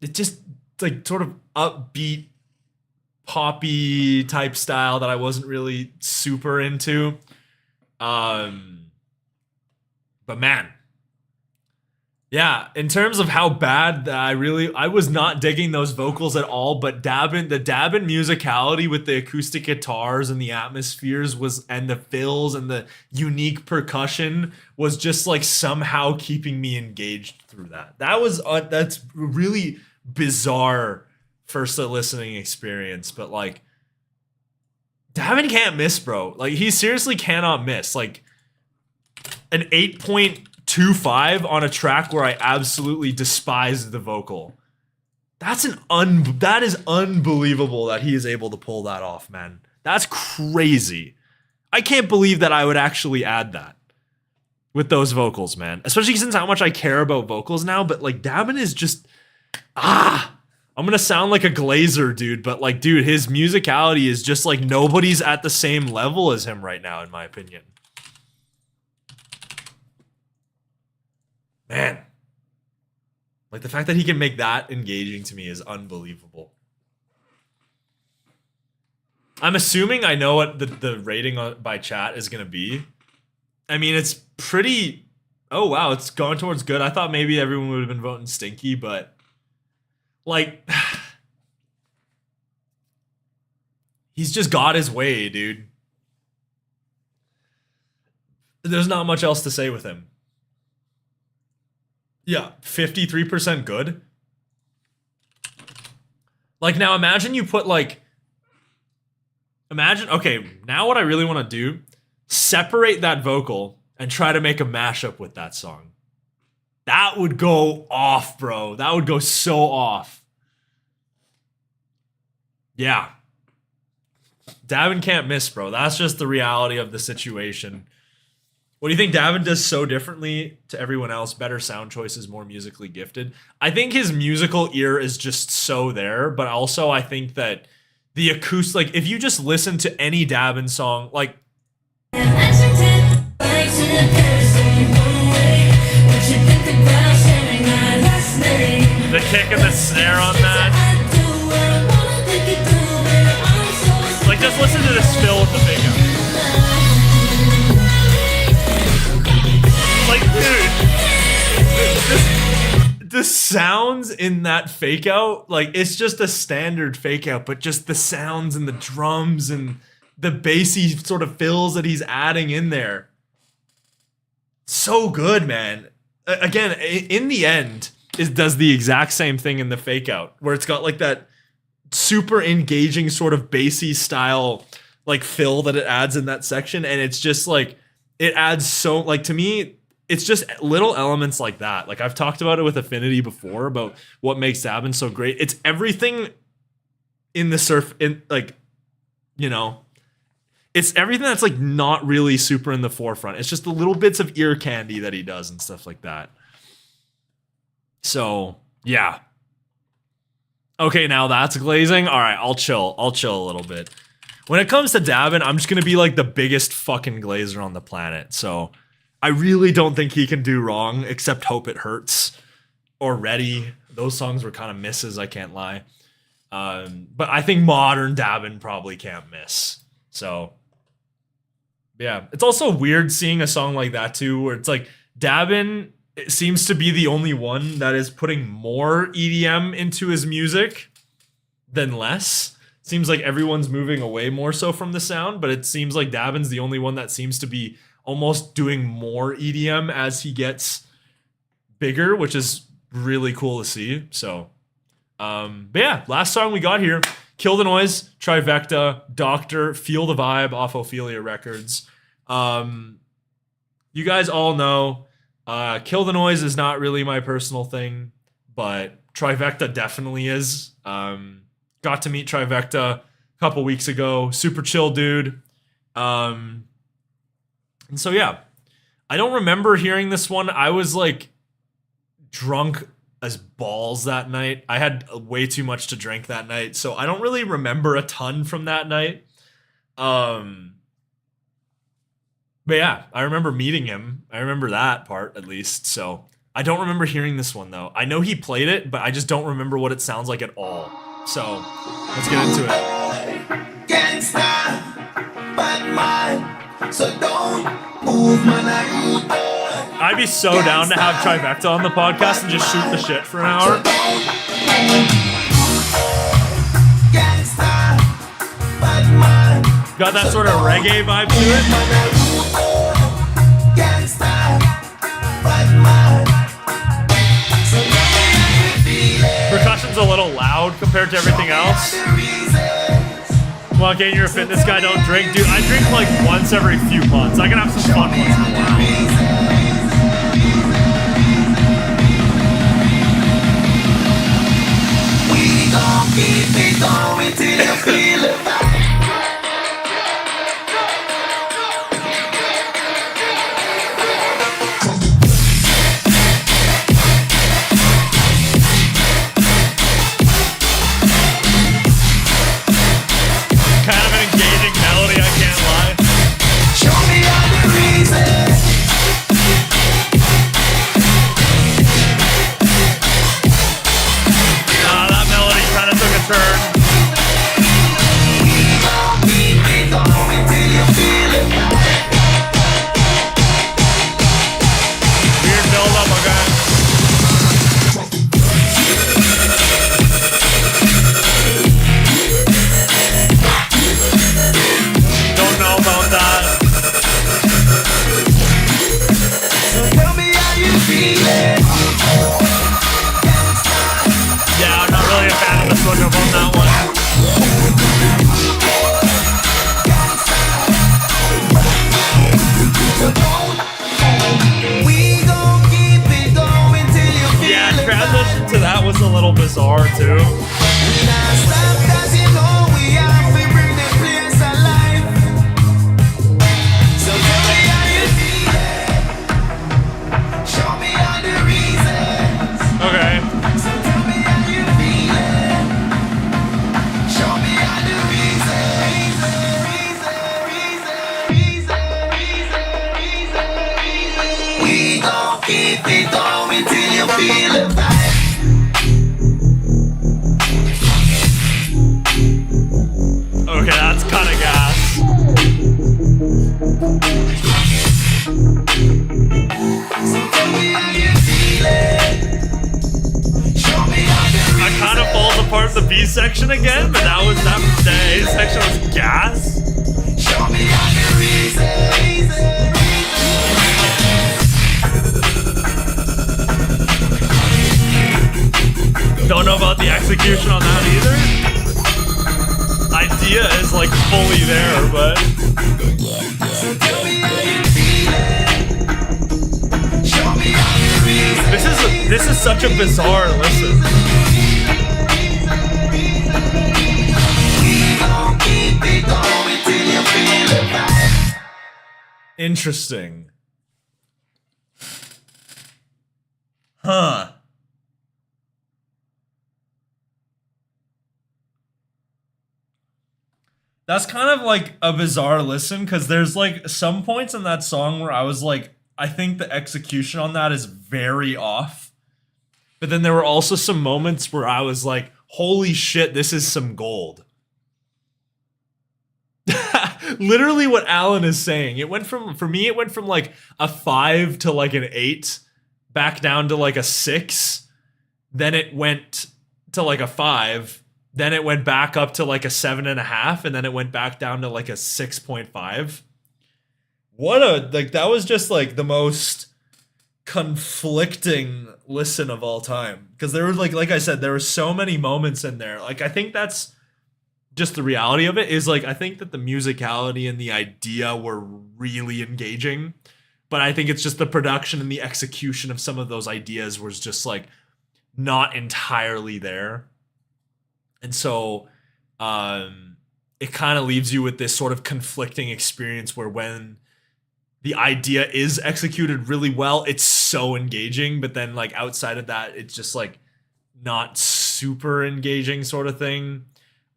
it just like sort of upbeat poppy type style that I wasn't really super into. But man, yeah, in terms of how bad that I was not digging those vocals at all, but the Dabin musicality with the acoustic guitars and the atmospheres and the fills and the unique percussion was just like somehow keeping me engaged through that. That's really bizarre first listening experience, but like Dabin can't miss, bro. Like he seriously cannot miss. Like an 8.25 on a track where I absolutely despise the vocal. That is unbelievable that he is able to pull that off, man. That's crazy. I can't believe that I would actually add that. with those vocals, man. Especially since how much I care about vocals now, but like Dabin is just I'm gonna sound like a glazer, dude, but like, dude, his musicality is just like nobody's at the same level as him right now, in my opinion. Man. Like the fact that he can make that engaging to me is unbelievable. I'm assuming I know what the rating by chat is gonna be. I mean, it's pretty... Oh, wow, it's gone towards good. I thought maybe everyone would have been voting stinky, but... Like... He's just got his way, dude. There's not much else to say with him. Yeah, 53% good. Like, now imagine you put, like... Imagine... Okay, now what I really want to do... Separate that vocal and try to make a mashup with that song. That would go off, bro. That would go so off. Yeah. Dabin can't miss, bro. That's just the reality of the situation. What do you think Dabin does so differently to everyone else? Better sound choices, more musically gifted. I think his musical ear is just so there, but also I think that the acoustic, like if you just listen to any Dabin song, like the kick and the snare on that. Like, just listen to this fill with the fake out. Like, dude, the sounds in that fake out, like, it's just a standard fake out, but just the sounds and the drums and the bassy sort of fills that he's adding in there. So good, man. Again, in the end, does the exact same thing in the fake out, where it's got like that super engaging sort of bassy style like fill that it adds in that section, and it's just like it adds so, like, to me it's just little elements like that. Like I've talked about it with Affinity before about what makes Dabin so great. It's everything in the surf, in like, you know, it's everything that's like not really super in the forefront. It's just the little bits of ear candy that he does and stuff like that. So, yeah. Okay, now that's glazing. All right, I'll chill a little bit. When it comes to Dabin, I'm just going to be like the biggest fucking glazer on the planet. So, I really don't think he can do wrong, except Hope It Hurts or Ready. Those songs were kind of misses, I can't lie. But I think modern Dabin probably can't miss. So, yeah. It's also weird seeing a song like that too, where it's like Dabin... It seems to be the only one that is putting more EDM into his music than less. Seems like everyone's moving away more so from the sound, but it seems like Dabin's the only one that seems to be almost doing more EDM as he gets bigger, which is really cool to see. So, but yeah, last song we got here, Kill the Noise, Trivecta, Doctor, Feel the Vibe off Ophelia Records. You guys all know Kill the Noise is not really my personal thing, but Trivecta definitely is. Got to meet Trivecta a couple weeks ago. Super chill dude. And so, yeah. I don't remember hearing this one. I was, like, drunk as balls that night. I had way too much to drink that night, so I don't really remember a ton from that night. But yeah, I remember meeting him. I remember that part, at least. So I don't remember hearing this one, though. I know he played it, but I just don't remember what it sounds like at all. So let's get into it. Gangsta, bad man, so don't move, man. I'd be so down to have Trivecta on the podcast and just shoot the shit for an hour. Gangsta, bad man. Got that sort of reggae vibe to it. Percussion's a little loud compared to everything else. Well, okay, you're a fitness guy, don't drink. Dude, I drink like once every few months. I can have some fun once in a while. We gon' keep it going till you feel it. bizarre too. Okay. Okay, that's kind of gas. I kind of falls apart the B section again, but that the A section was gas. Don't know about the execution on that either. Idea is like fully there, but this is such a bizarre listen. Interesting. Huh. That's kind of like a bizarre listen because there's like some points in that song where I was like, I think the execution on that is very off. But then there were also some moments where I was like, holy shit, this is some gold. Literally what Alan is saying. It went from, for me, it went from like a 5 to like an 8, back down to like a 6. Then it went to like a 5. Then it went back up to like a 7.5, and then it went back down to like a 6.5. What a, like, that was just like the most conflicting listen of all time. Because there was like I said, there were so many moments in there. Like, I think that's just the reality of it is like, I think that the musicality and the idea were really engaging. But I think it's just the production and the execution of some of those ideas was just like not entirely there. And so it kind of leaves you with this sort of conflicting experience where when the idea is executed really well, it's so engaging. But then like outside of that, it's just like not super engaging sort of thing.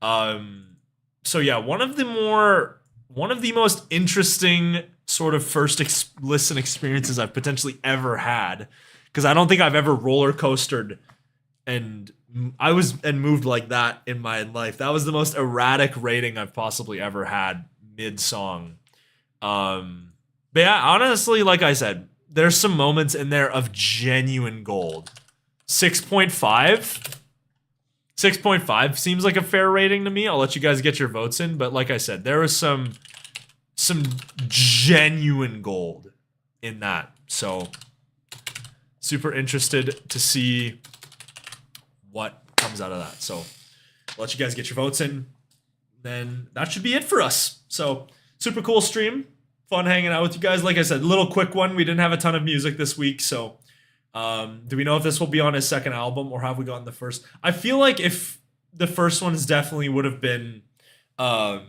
So yeah, one of the most interesting sort of first listen experiences I've potentially ever had. Because I don't think I've ever roller coastered and moved like that in my life. That was the most erratic rating I've possibly ever had mid-song. But yeah, honestly, like I said, there's some moments in there of genuine gold. 6.5? 6.5 seems like a fair rating to me. I'll let you guys get your votes in, but like I said, there was some genuine gold in that. So super interested to see what comes out of that. So I'll let you guys get your votes in. Then that should be it for us. So super cool stream. Fun hanging out with you guys. Like I said, little quick one. We didn't have a ton of music this week. So do we know if this will be on his second album or have we gotten the first? I feel like if the first one's definitely would have been, it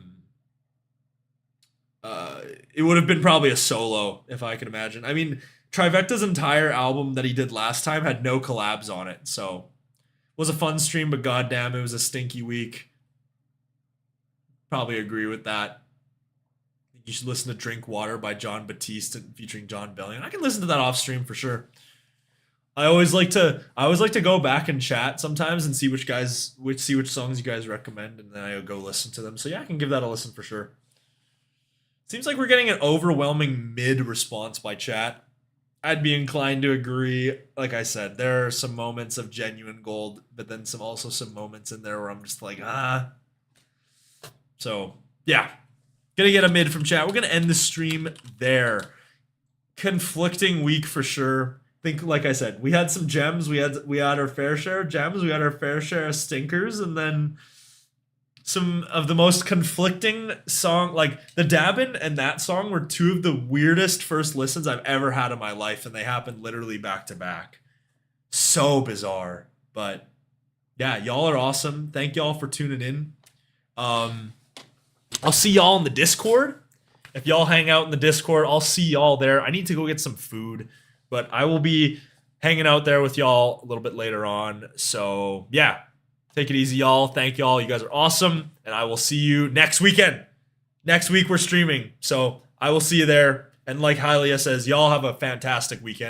would have been probably a solo if I could imagine. I mean, Trivecta's entire album that he did last time had no collabs on it. So was a fun stream, but goddamn, it was a stinky week. Probably agree with that. You should listen to Drink Water by John Batiste featuring John Bellion. I can listen to that off stream for sure. I always like to go back and chat sometimes and see which songs you guys recommend, and then I go listen to them. So yeah, I can give that a listen for sure. Seems like we're getting an overwhelming mid response by chat. I'd be inclined to agree. Like I said, there are some moments of genuine gold, but then also some moments in there where I'm just like, So, yeah. Gonna get a mid from chat. We're gonna end the stream there. Conflicting week for sure. Think, like I said, we had some gems. We had our fair share of gems. We had our fair share of stinkers, and then some of the most conflicting song, like the Dabin and that song were two of the weirdest first listens I've ever had in my life, and they happened literally back to back. So bizarre, but yeah, y'all are awesome. Thank y'all for tuning in. I'll see y'all in the Discord. If y'all hang out in the Discord, I'll see y'all there. I need to go get some food, but I will be hanging out there with y'all a little bit later on. So, yeah, take it easy, y'all. Thank y'all. You guys are awesome, and I will see you next weekend. Next week, we're streaming, so I will see you there. And like Hylia says, y'all have a fantastic weekend.